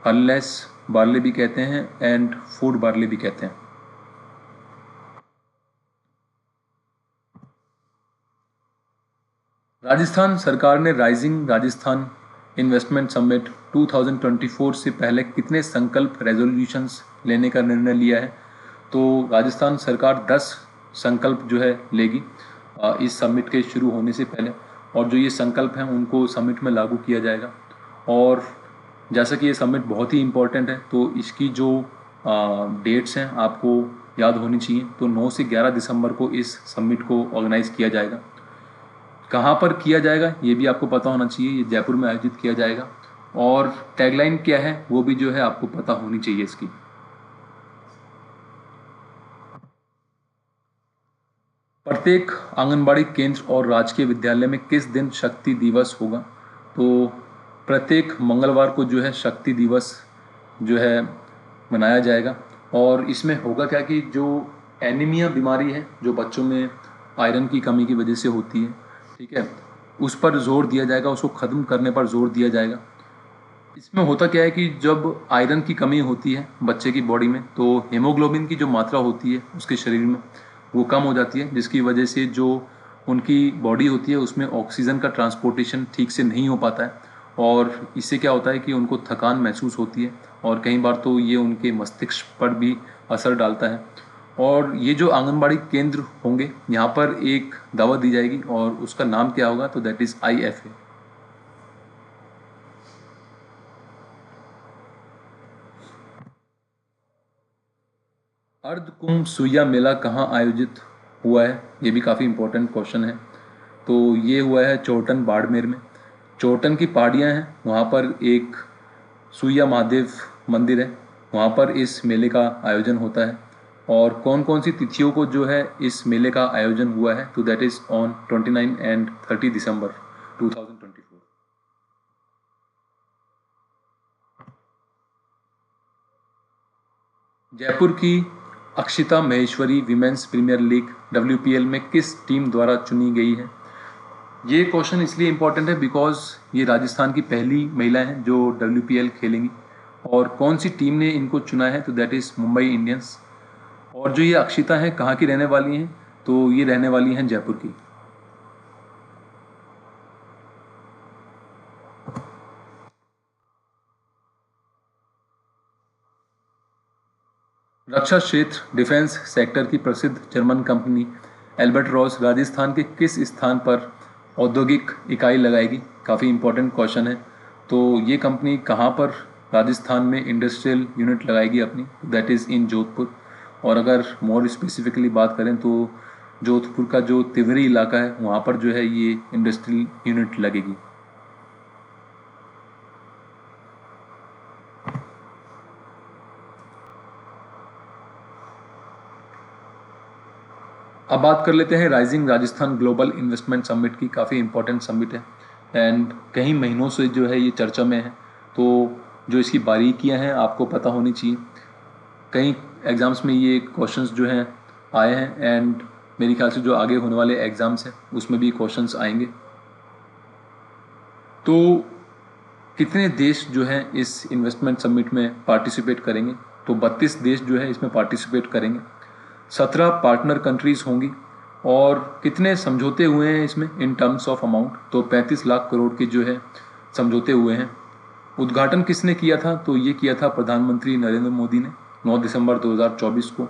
हललेस बार्ले भी कहते हैं एंड फूड बार्ले भी कहते हैं। राजस्थान सरकार ने राइजिंग राजस्थान इन्वेस्टमेंट समिट 2024 से पहले कितने संकल्प रेजोल्यूशंस लेने का निर्णय लिया है। तो राजस्थान सरकार 10 संकल्प जो है लेगी इस समिट के शुरू होने से पहले, और जो ये संकल्प हैं उनको समिट में लागू किया जाएगा। और जैसा कि ये समिट बहुत ही इम्पोर्टेंट है तो इसकी जो डेट्स हैं आपको याद होनी चाहिए। तो 9 से 11 दिसंबर को इस समिट को ऑर्गेनाइज़ किया जाएगा। कहाँ पर किया जाएगा ये भी आपको पता होना चाहिए, ये जयपुर में आयोजित किया जाएगा। और टैगलाइन क्या है वो भी जो है आपको पता होनी चाहिए इसकी। प्रत्येक आंगनबाड़ी केंद्र और राजकीय विद्यालय में किस दिन शक्ति दिवस होगा? तो प्रत्येक मंगलवार को जो है शक्ति दिवस जो है मनाया जाएगा। और इसमें होगा क्या कि जो एनीमिया बीमारी है जो बच्चों में आयरन की कमी की वजह से होती है, ठीक है, उस पर जोर दिया जाएगा, उसको ख़त्म करने पर जोर दिया जाएगा। इसमें होता क्या है कि जब आयरन की कमी होती है बच्चे की बॉडी में, तो हेमोग्लोबिन की जो मात्रा होती है उसके शरीर में वो कम हो जाती है, जिसकी वजह से जो उनकी बॉडी होती है उसमें ऑक्सीजन का ट्रांसपोर्टेशन ठीक से नहीं हो पाता है। और इससे क्या होता है कि उनको थकान महसूस होती है और कई बार तो ये उनके मस्तिष्क पर भी असर डालता है। और ये जो आंगनबाड़ी केंद्र होंगे यहाँ पर एक दवा दी जाएगी और उसका नाम क्या होगा? तो दैट इज़ IFA। अर्धकुंभ सुइया मेला कहाँ आयोजित हुआ है? ये भी काफ़ी इम्पोर्टेंट क्वेश्चन है। तो ये हुआ है चोटन बाड़मेर में। चोटन की पहाड़ियाँ हैं, वहाँ पर एक सुइया महादेव मंदिर है, वहाँ पर इस मेले का आयोजन होता है। और कौन कौन सी तिथियों को जो है इस मेले का आयोजन हुआ है? तो that is on 29 and 30 December 2024। Jaipur की Akshita Maheshwari women's premier league WPL में किस टीम द्वारा चुनी गई है? ये क्वेश्चन इसलिए इम्पोर्टेंट है बिकॉज ये राजस्थान की पहली महिला हैं जो WPL खेलेंगी। और कौन सी टीम ने इनको चुना है? तो दैट इज़ मुंबई इंडियंस। और जो ये अक्षिता हैं कहाँ की रहने वाली हैं? तो ये रहने वाली हैं जयपुर की। रक्षा क्षेत्र डिफेंस सेक्टर की प्रसिद्ध जर्मन कंपनी एल्बर्ट्रॉस राजस्थान के किस स्थान पर औद्योगिक इकाई लगाएगी? काफ़ी इम्पोर्टेंट क्वेश्चन है। तो ये कंपनी कहाँ पर राजस्थान में इंडस्ट्रियल यूनिट लगाएगी अपनी? दैट इज़ इन जोधपुर। और अगर मोर स्पेसिफिकली बात करें तो जोधपुर का जो तिवरी इलाका है वहाँ पर जो है ये इंडस्ट्रियल यूनिट लगेगी। अब बात कर लेते हैं rising Rajasthan global investment summit की। काफ़ी इंपॉर्टेंट समिट है एंड कई महीनों से जो है ये चर्चा में है। तो जो इसकी बारीकियां हैं आपको पता होनी चाहिए। कई एग्ज़ाम्स में ये क्वेश्चंस जो हैं आए हैं एंड मेरे ख्याल से जो आगे होने वाले एग्ज़ाम्स हैं उसमें भी क्वेश्चंस आएंगे। तो कितने देश जो हैं इस इन्वेस्टमेंट समिट में पार्टिसिपेट करेंगे? तो 32 देश जो है इसमें पार्टिसिपेट करेंगे। 17 पार्टनर कंट्रीज़ होंगी। और कितने समझौते हुए हैं इसमें इन टर्म्स ऑफ अमाउंट? तो 35 लाख करोड़ के जो है समझौते हुए हैं। उद्घाटन किसने किया था? तो ये किया था प्रधानमंत्री नरेंद्र मोदी ने 9 दिसंबर 2024 को।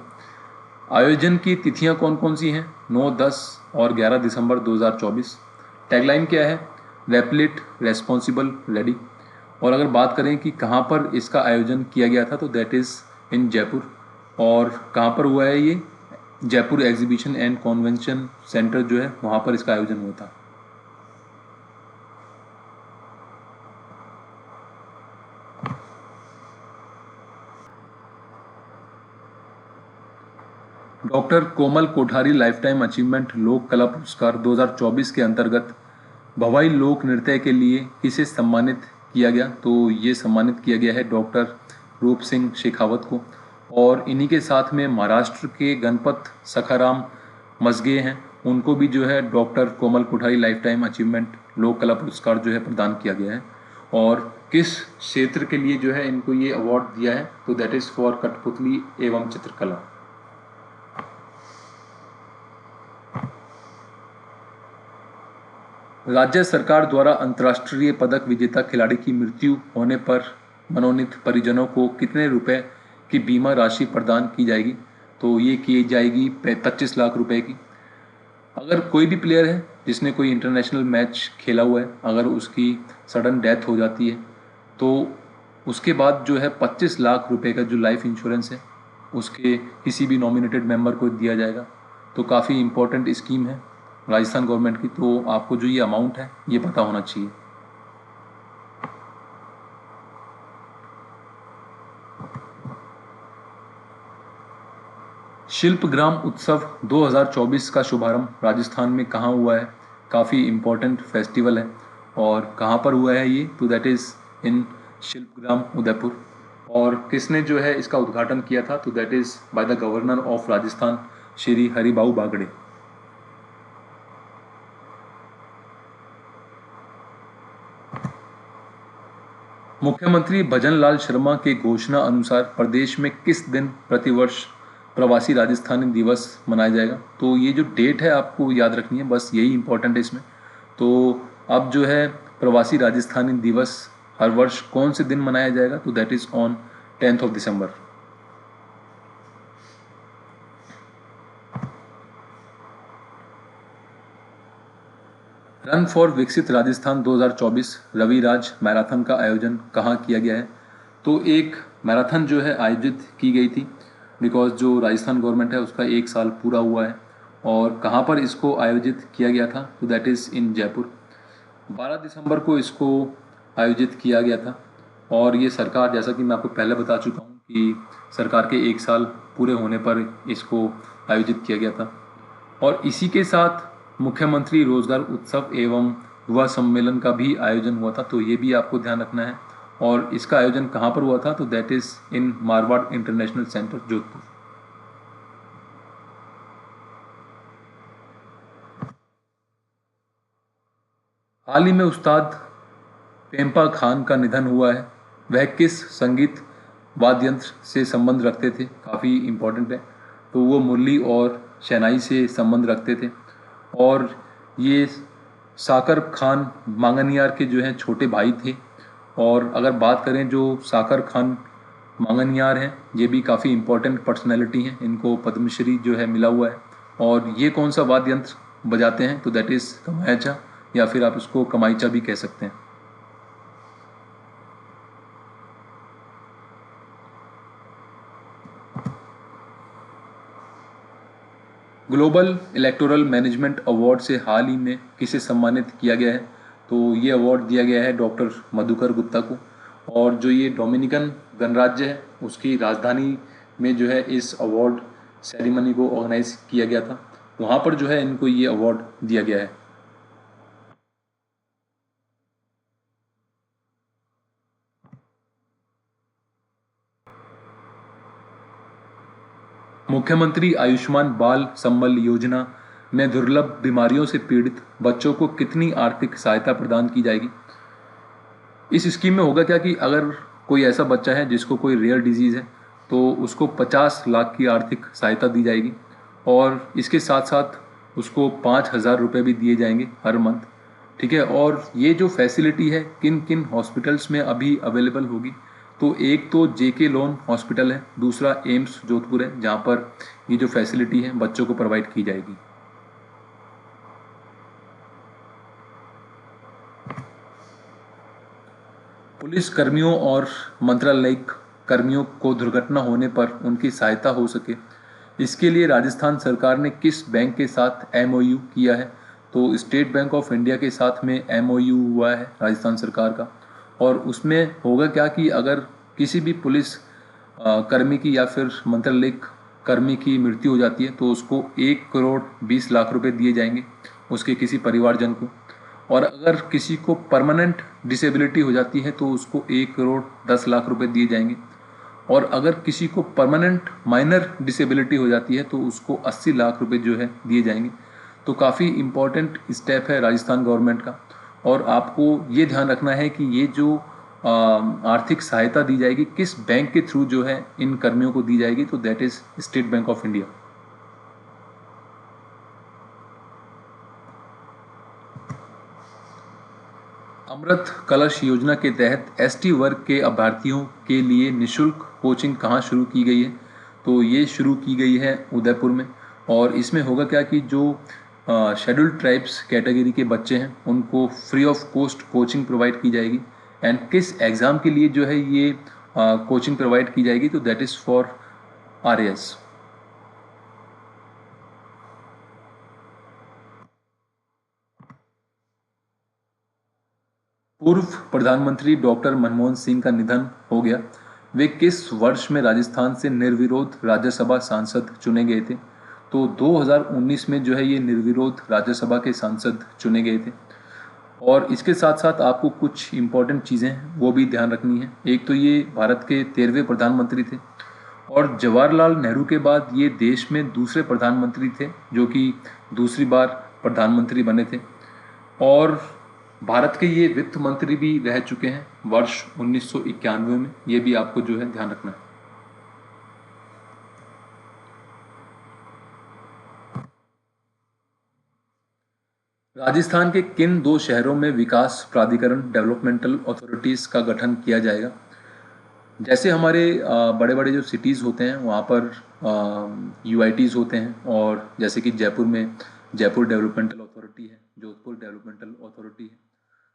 आयोजन की तिथियां कौन कौन सी हैं? 9, 10 और 11 दिसंबर 2024। टैगलाइन क्या है? Rapid, responsible, ready. और अगर बात करें कि कहाँ पर इसका आयोजन किया गया था तो दैट इज़ इन जयपुर। और कहाँ पर हुआ है ये? Jaipur exhibition and convention centre जो है वहाँ पर इसका आयोजन हुआ था। डॉक्टर कोमल कोठारी लाइफटाइम अचीवमेंट लोक कला पुरस्कार 2024 के अंतर्गत भवाई लोक नृत्य के लिए किसे सम्मानित किया गया? तो ये सम्मानित किया गया है डॉक्टर रूप सिंह शेखावत को। और इन्हीं के साथ में महाराष्ट्र के गणपत सखाराम मसगे हैं, उनको भी जो है डॉक्टर कोमल कोठारी लाइफटाइम अचीवमेंट लोक कला पुरस्कार जो है प्रदान किया गया है। और किस क्षेत्र के लिए जो है इनको ये अवार्ड दिया है? तो दैट इज़ फॉर कठपुतली एवं चित्रकला। राज्य सरकार द्वारा अंतर्राष्ट्रीय पदक विजेता खिलाड़ी की मृत्यु होने पर मनोनीत परिजनों को कितने रुपए की बीमा राशि प्रदान की जाएगी? तो ये की जाएगी 25 लाख रुपए की। अगर कोई भी प्लेयर है जिसने कोई इंटरनेशनल मैच खेला हुआ है, अगर उसकी सडन डेथ हो जाती है तो उसके बाद जो है 25 लाख रुपए का जो लाइफ इंश्योरेंस है उसके किसी भी नॉमिनेटेड मेंबर को दिया जाएगा। तो काफ़ी इम्पोर्टेंट स्कीम है राजस्थान गवर्नमेंट की। तो आपको जो ये अमाउंट है ये पता होना चाहिए। शिल्पग्राम उत्सव 2024 का शुभारंभ राजस्थान में कहाँ हुआ है? काफ़ी इम्पोर्टेंट फेस्टिवल है। और कहाँ पर हुआ है ये? तो that is in Shilpgram Udaipur. और किसने जो है इसका उद्घाटन किया था? तो that is by the governor of Rajasthan Shri Haribhau Bagde. मुख्यमंत्री भजन लाल शर्मा के घोषणा अनुसार प्रदेश में किस दिन प्रतिवर्ष प्रवासी राजस्थानी दिवस मनाया जाएगा? तो ये जो डेट है आपको याद रखनी है, बस यही इंपॉर्टेंट है इसमें। तो अब जो है प्रवासी राजस्थानी दिवस हर वर्ष कौन से दिन मनाया जाएगा? तो that is on 10th of December। Run for विकसित राजस्थान 2024 रविराज मैराथन का आयोजन कहाँ किया गया है? तो एक मैराथन जो है आयोजित की गई थी, बिकॉज जो राजस्थान गवर्नमेंट है उसका 1 साल पूरा हुआ है। और कहाँ पर इसको आयोजित किया गया था? तो दैट इज़ इन जयपुर। 12 दिसंबर को इसको आयोजित किया गया था। और ये सरकार, जैसा कि मैं आपको पहले बता चुका हूँ कि सरकार के 1 साल पूरे होने पर इसको आयोजित किया गया था। और इसी के साथ मुख्यमंत्री रोजगार उत्सव एवं युवा सम्मेलन का भी आयोजन हुआ था, तो ये भी आपको ध्यान रखना है। और इसका आयोजन कहाँ पर हुआ था? तो that is in Marwar international centre Jodhpur. हाल ही में उस्ताद पेम्पा खान का निधन हुआ है। वह किस संगीत वाद्य यंत्र से संबंध रखते थे? काफ़ी इम्पोर्टेंट है। तो वो मुरली और शहनाई से संबंध रखते थे। और ये साकर खान मांगनियार के जो हैं छोटे भाई थे। और अगर बात करें जो साकर खान मांगनियार हैं, ये भी काफ़ी इम्पोर्टेंट पर्सनैलिटी हैं। इनको पद्मश्री जो है मिला हुआ है। और ये कौन सा वाद्य यंत्र बजाते हैं? तो दैट इज़ कमायचा, या फिर आप इसको कमाईचा भी कह सकते हैं। ग्लोबल इलेक्टोरल मैनेजमेंट अवार्ड से हाल ही में किसे सम्मानित किया गया है? तो ये अवार्ड दिया गया है डॉक्टर मधुकर गुप्ता को। और जो ये डोमिनिकन गणराज्य है उसकी राजधानी में जो है इस अवार्ड सेरेमनी को ऑर्गेनाइज किया गया था। वहाँ पर जो है इनको ये अवार्ड दिया गया है। मुख्यमंत्री आयुष्मान बाल संबल योजना में दुर्लभ बीमारियों से पीड़ित बच्चों को कितनी आर्थिक सहायता प्रदान की जाएगी? इस स्कीम में होगा क्या कि अगर कोई ऐसा बच्चा है जिसको कोई रेयर डिजीज़ है तो उसको 50 लाख की आर्थिक सहायता दी जाएगी। और इसके साथ साथ उसको 5,000 रुपये भी दिए जाएंगे हर मंथ। ठीक है। और ये जो फैसिलिटी है किन किन हॉस्पिटल्स में अभी अवेलेबल होगी? तो एक तो जेके लोन हॉस्पिटल है, दूसरा एम्स जोधपुर है, जहाँ पर ये जो फैसिलिटी है बच्चों को प्रोवाइड की जाएगी। पुलिस कर्मियों और मंत्रालयिक कर्मियों को दुर्घटना होने पर उनकी सहायता हो सके, इसके लिए राजस्थान सरकार ने किस बैंक के साथ एमओयू किया है? तो स्टेट बैंक ऑफ इंडिया के साथ में एमओयू हुआ है राजस्थान सरकार का। और उसमें होगा क्या कि अगर किसी भी पुलिस कर्मी की या फिर मंत्रालयिक कर्मी की मृत्यु हो जाती है तो उसको 1,20,00,000 रुपए दिए जाएंगे उसके किसी परिवारजन को। और अगर किसी को परमानेंट डिसेबिलिटी हो जाती है तो उसको 1,10,00,000 रुपए दिए जाएंगे। और अगर किसी को परमानेंट माइनर डिसेबिलिटी हो जाती है तो उसको 80 लाख रुपए जो है दिए जाएंगे। तो काफ़ी इम्पोर्टेंट स्टेप है राजस्थान गवर्नमेंट का। और आपको ये ध्यान रखना है कि ये जो आर्थिक सहायता दी जाएगी किस बैंक के थ्रू जो है इन कर्मियों को दी जाएगी? तो that is State Bank of India. Amrit Kalash योजना के तहत एसटी वर्ग के अभ्यर्थियों के लिए निशुल्क कोचिंग कहाँ शुरू की गई है? तो ये शुरू की गई है उदयपुर में। और इसमें होगा क्या कि जो शेड्यूल्ड ट्राइब्स कैटेगरी के बच्चे हैं उनको free of cost coaching provide की जाएगी। एंड किस एग्ज़ाम के लिए जो है ये कोचिंग प्रोवाइड की जाएगी? तो दैट इज़ फॉर आरएएस। पूर्व प्रधानमंत्री डॉक्टर मनमोहन सिंह का निधन हो गया। वे किस वर्ष में राजस्थान से निर्विरोध राज्यसभा सांसद चुने गए थे? तो 2019 में जो है ये निर्विरोध राज्यसभा के सांसद चुने गए थे। और इसके साथ साथ आपको कुछ इम्पोर्टेंट चीज़ें हैं वो भी ध्यान रखनी है। एक तो ये भारत के 13वें प्रधानमंत्री थे और जवाहरलाल नेहरू के बाद ये देश में दूसरे प्रधानमंत्री थे जो कि दूसरी बार प्रधानमंत्री बने थे। और भारत के ये वित्त मंत्री भी रह चुके हैं वर्ष 1991 में। ये भी आपको जो है ध्यान रखना है। राजस्थान के किन दो शहरों में विकास प्राधिकरण डेवलपमेंटल अथॉरिटीज़ का गठन किया जाएगा? जैसे हमारे बड़े बड़े जो सिटीज़ होते हैं वहाँ पर यूआईटीज़ होते हैं, और जैसे कि जयपुर में जयपुर डेवलपमेंटल अथॉरिटी है, जोधपुर डेवलपमेंटल अथॉरिटी है,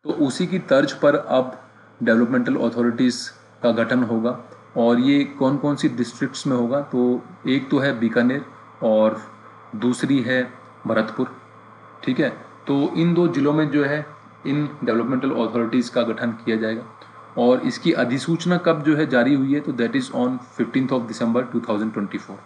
तो उसी की तर्ज पर अब डेवलपमेंटल अथॉरिटीज़ का गठन होगा। और ये कौन कौन सी डिस्ट्रिक्ट्स में होगा? तो एक तो है बीकानेर और दूसरी है भरतपुर। ठीक है, तो इन दो जिलों में जो है इन डेवलपमेंटल अथॉरिटीज़ का गठन किया जाएगा। और इसकी अधिसूचना कब जो है जारी हुई है? तो दैट इज़ ऑन 15 दिसंबर 2024।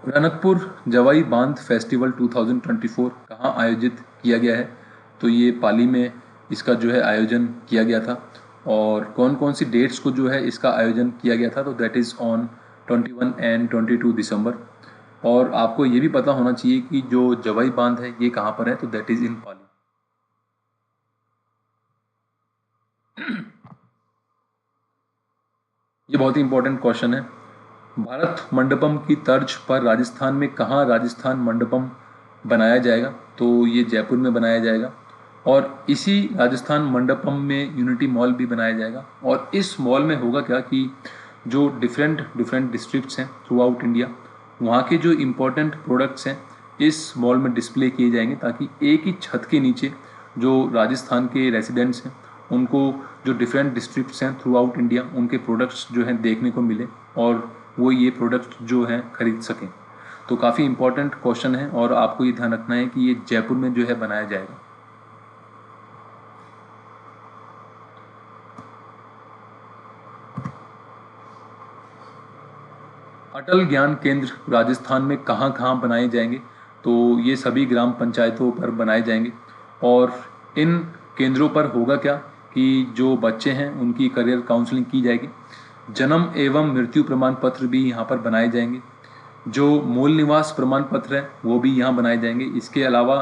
रनकपुर जवाई बांध फेस्टिवल 2024 कहाँ आयोजित किया गया है? तो ये पाली में इसका जो है आयोजन किया गया था। और कौन कौन सी डेट्स को जो है इसका आयोजन किया गया था? तो दैट इज़ ऑन 21 एंड 22 दिसंबर। और आपको ये भी पता होना चाहिए कि जो जवाई बांध है ये कहाँ पर है? तो दैट इज़ इन पाली। ये बहुत ही इंपॉर्टेंट क्वेश्चन है। भारत मंडपम की तर्ज पर राजस्थान में कहाँ राजस्थान मंडपम बनाया जाएगा? तो ये जयपुर में बनाया जाएगा। और इसी राजस्थान मंडपम में यूनिटी मॉल भी बनाया जाएगा। और इस मॉल में होगा क्या कि जो डिफरेंट डिस्ट्रिक्ट्स हैं थ्रू आउट इंडिया, वहाँ के जो इम्पोर्टेंट प्रोडक्ट्स हैं इस मॉल में डिस्प्ले किए जाएंगे, ताकि एक ही छत के नीचे जो राजस्थान के रेसिडेंट्स हैं उनको जो डिफरेंट डिस्ट्रिक्ट्स हैं थ्रू आउट इंडिया उनके प्रोडक्ट्स जो हैं देखने को मिले और वो ये प्रोडक्ट जो हैं खरीद सकें। तो काफ़ी इम्पोर्टेंट क्वेश्चन है और आपको ये ध्यान रखना है कि ये जयपुर में जो है बनाया जाएगा। अटल ज्ञान केंद्र राजस्थान में कहाँ कहाँ बनाए जाएंगे? तो ये सभी ग्राम पंचायतों पर बनाए जाएंगे। और इन केंद्रों पर होगा क्या कि जो बच्चे हैं उनकी करियर काउंसलिंग की जाएगी। जन्म एवं मृत्यु प्रमाण पत्र भी यहाँ पर बनाए जाएंगे। जो मूल निवास प्रमाण पत्र है वो भी यहाँ बनाए जाएंगे। इसके अलावा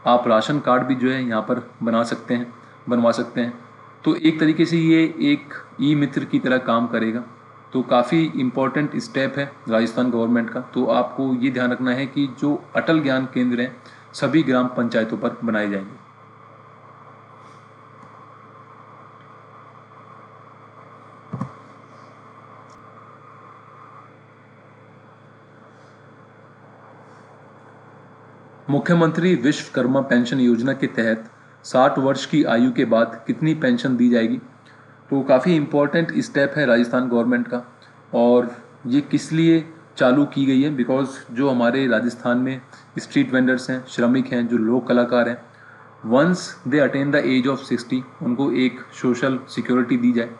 आप राशन कार्ड भी जो है यहाँ पर बनवा सकते हैं। तो एक तरीके से ये एक ई मित्र की तरह काम करेगा। तो काफ़ी इम्पॉर्टेंट स्टेप है राजस्थान गवर्नमेंट का। तो आपको ये ध्यान रखना है कि जो अटल ज्ञान केंद्र हैं सभी ग्राम पंचायतों पर बनाए जाएंगे। मुख्यमंत्री विश्वकर्मा पेंशन योजना के तहत 60 वर्ष की आयु के बाद कितनी पेंशन दी जाएगी? तो काफ़ी इम्पोर्टेंट स्टेप है राजस्थान गवर्नमेंट का। और ये किस लिए चालू की गई है? बिकॉज जो हमारे राजस्थान में स्ट्रीट वेंडर्स हैं, श्रमिक हैं, जो लोक कलाकार हैं, once they attain the age of 60 उनको एक सोशल सिक्योरिटी दी जाए।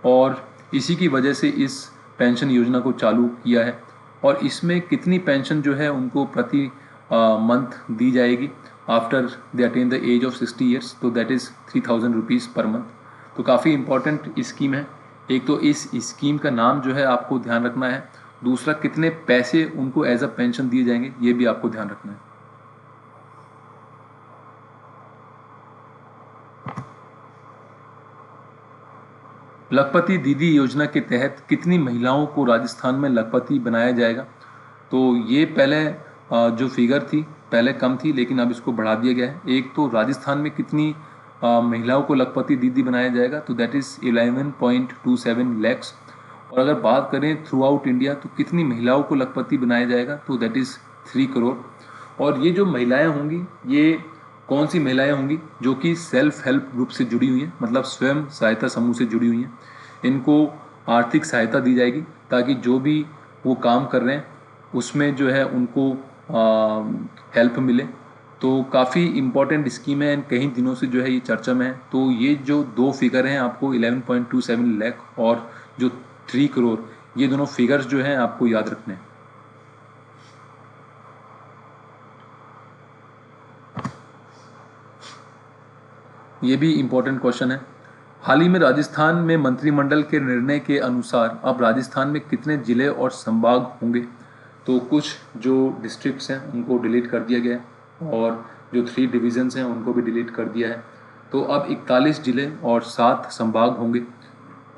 और इसी की वजह से इस पेंशन योजना को चालू किया है। और इसमें कितनी पेंशन जो है उनको प्रति मंथ दी जाएगी after they attain the age of 60 years? तो दैट इज़ 3000 रुपीज़ पर मंथ। तो काफ़ी इंपॉर्टेंट स्कीम है। एक तो इस स्कीम का नाम जो है आपको ध्यान रखना है। दूसरा, कितने पैसे उनको एज अ पेंशन दिए जाएंगे ये भी आपको ध्यान रखना है। लखपति दीदी योजना के तहत कितनी महिलाओं को राजस्थान में लखपति बनाया जाएगा? तो ये पहले जो फिगर थी पहले कम थी, लेकिन अब इसको बढ़ा दिया गया है। एक तो राजस्थान में कितनी महिलाओं को लखपति दीदी बनाया जाएगा? तो दैट इज़ 11.27 लैक्स। और अगर बात करें थ्रू आउट इंडिया तो कितनी महिलाओं को लखपति बनाया जाएगा? तो दैट इज़ 3 करोड़। और ये जो महिलाएं होंगी ये कौन सी महिलाएं होंगी? जो कि सेल्फ हेल्प ग्रुप से जुड़ी हुई हैं, मतलब स्वयं सहायता समूह से जुड़ी हुई हैं। इनको आर्थिक सहायता दी जाएगी ताकि जो भी वो काम कर रहे हैं उसमें जो है उनको हेल्प मिले। तो काफ़ी इम्पोर्टेंट स्कीम है एंड कई दिनों से जो है ये चर्चा में है। तो ये जो दो फिगर हैं आपको 11.27 लाख और जो 3 करोड़, ये दोनों फिगर्स जो हैं आपको याद रखने हैं। ये भी इम्पोर्टेंट क्वेश्चन है। हाल ही में राजस्थान में मंत्रिमंडल के निर्णय के अनुसार अब राजस्थान में कितने जिले और संभाग होंगे? तो कुछ जो डिस्ट्रिक्ट्स हैं उनको डिलीट कर दिया गया है और जो 3 डिविजन्स हैं उनको भी डिलीट कर दिया है। तो अब 41 जिले और 7 संभाग होंगे।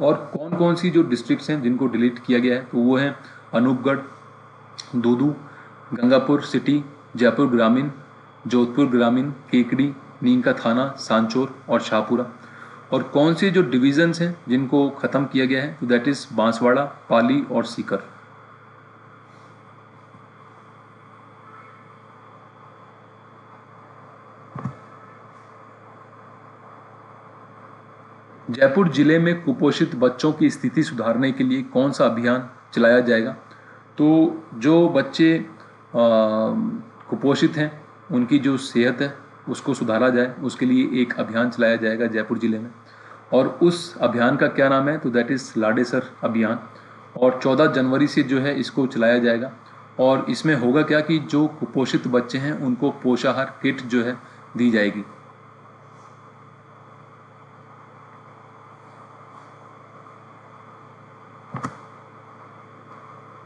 और कौन कौन सी जो डिस्ट्रिक्ट्स हैं जिनको डिलीट किया गया है, तो वो हैं अनूपगढ़, दूदू, गंगापुर सिटी, जयपुर ग्रामीण, जोधपुर ग्रामीण, केकड़ी, नीम का थाना, सांचौर और शाहपुरा। और कौन सी जो डिविजन्स हैं जिनको ख़त्म किया गया है, तो दैट इज़ बांसवाड़ा, पाली और सीकर। जयपुर जिले में कुपोषित बच्चों की स्थिति सुधारने के लिए कौन सा अभियान चलाया जाएगा? तो जो बच्चे कुपोषित हैं उनकी जो सेहत है उसको सुधारा जाए, उसके लिए एक अभियान चलाया जाएगा जयपुर जिले में। और उस अभियान का क्या नाम है? तो दैट इज़ लाडेसर अभियान। और 14 जनवरी से जो है इसको चलाया जाएगा। और इसमें होगा क्या कि जो कुपोषित बच्चे हैं उनको पोषाहार किट जो है दी जाएगी।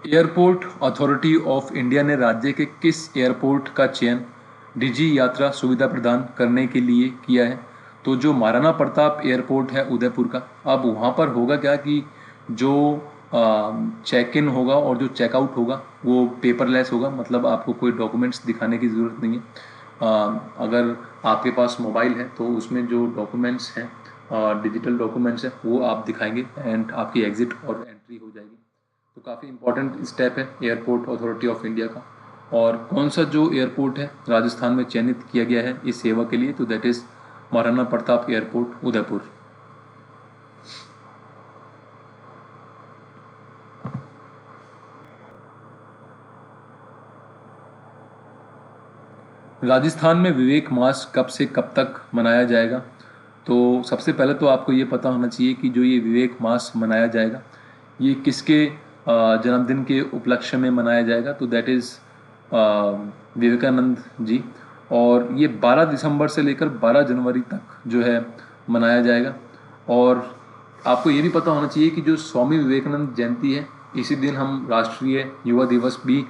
एयरपोर्ट अथॉरिटी ऑफ इंडिया ने राज्य के किस एयरपोर्ट का चयन डिजी यात्रा सुविधा प्रदान करने के लिए किया है? तो जो महाराणा प्रताप एयरपोर्ट है उदयपुर का, अब वहाँ पर होगा क्या कि जो चेक इन होगा और जो चेकआउट होगा वो पेपरलेस होगा, मतलब आपको कोई डॉक्यूमेंट्स दिखाने की ज़रूरत नहीं है। अगर आपके पास मोबाइल है तो उसमें जो डॉक्यूमेंट्स हैं, डिजिटल डॉक्यूमेंट्स हैं, वो आप दिखाएंगे एंड आपकी एग्ज़िट और एंट्री हो जाएगी। तो काफ़ी इंपॉर्टेंट स्टेप है एयरपोर्ट अथॉरिटी ऑफ इंडिया का। और कौन सा जो एयरपोर्ट है राजस्थान में चयनित किया गया है इस सेवा के लिए? तो that is Maharana Pratap airport Udaipur. Rajasthan में विवेक मास कब से कब तक मनाया जाएगा? तो सबसे पहले तो आपको ये पता होना चाहिए कि जो ये विवेक मास मनाया जाएगा ये किसके जन्मदिन के उपलक्ष्य में मनाया जाएगा? तो दैट इज़ विवेकानंद जी। और ये 12 दिसंबर से लेकर 12 जनवरी तक जो है मनाया जाएगा। और आपको ये भी पता होना चाहिए कि जो स्वामी विवेकानंद जयंती है इसी दिन हम राष्ट्रीय युवा दिवस भी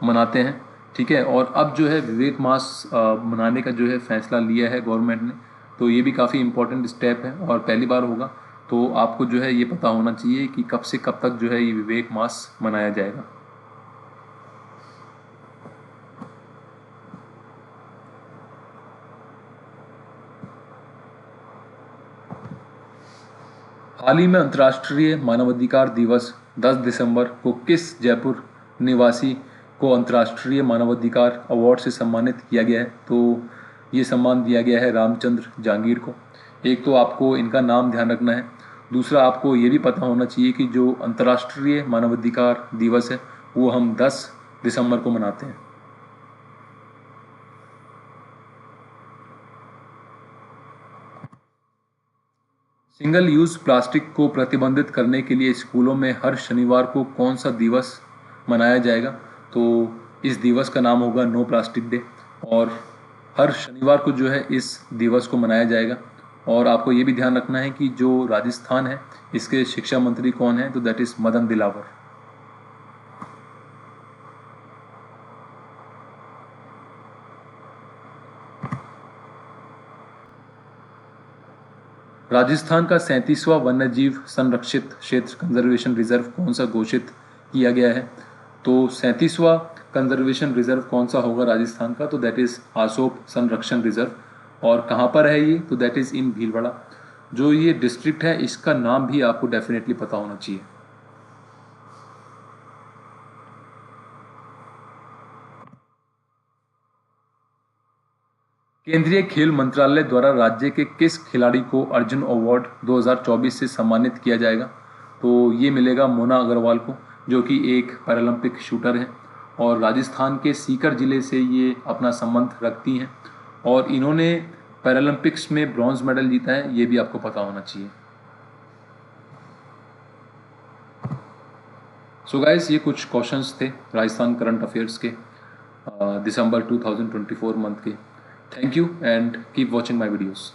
मनाते हैं, ठीक है। और अब जो है विवेक मास मनाने का जो है फैसला लिया है गवर्नमेंट ने, तो ये भी काफ़ी इम्पोर्टेंट स्टेप है और पहली बार होगा। तो आपको जो है ये पता होना चाहिए कि कब से कब तक जो है ये विवेक मास मनाया जाएगा। हाल ही में अंतर्राष्ट्रीय मानवाधिकार दिवस 10 दिसंबर को किस जयपुर निवासी को अंतर्राष्ट्रीय मानवाधिकार अवार्ड से सम्मानित किया गया है? तो ये सम्मान दिया गया है रामचंद्र जहांगीर को। एक तो आपको इनका नाम ध्यान रखना है, दूसरा आपको ये भी पता होना चाहिए कि जो अंतर्राष्ट्रीय मानवाधिकार दिवस है वो हम 10 दिसंबर को मनाते हैं। सिंगल यूज़ प्लास्टिक को प्रतिबंधित करने के लिए स्कूलों में हर शनिवार को कौन सा दिवस मनाया जाएगा? तो इस दिवस का नाम होगा नो प्लास्टिक डे। और हर शनिवार को जो है इस दिवस को मनाया जाएगा। और आपको ये भी ध्यान रखना है कि जो राजस्थान है इसके शिक्षा मंत्री कौन है? तो दैट इज़ मदन दिलावर। राजस्थान का 37वां वन्यजीव संरक्षित क्षेत्र कंजर्वेशन रिजर्व कौन सा घोषित किया गया है? तो 37वां कंजर्वेशन रिजर्व कौन सा होगा राजस्थान का? तो दैट इज़ आसोप संरक्षण रिजर्व। और कहाँ पर है ये? तो दैट इज़ इन भीलवाड़ा। जो ये डिस्ट्रिक्ट है इसका नाम भी आपको डेफिनेटली पता होना चाहिए। केंद्रीय खेल मंत्रालय द्वारा राज्य के किस खिलाड़ी को अर्जुन अवार्ड 2024 से सम्मानित किया जाएगा? तो ये मिलेगा मोना अग्रवाल को, जो कि एक पैरालंपिक शूटर हैं और राजस्थान के सीकर ज़िले से ये अपना संबंध रखती हैं। और इन्होंने पैरालंपिक्स में ब्रॉन्ज मेडल जीता है, ये भी आपको पता होना चाहिए। सो गाइस, ये कुछ क्वेश्चंस थे राजस्थान करंट अफेयर्स के दिसंबर 2024 मंथ के। Thank you and keep watching my videos.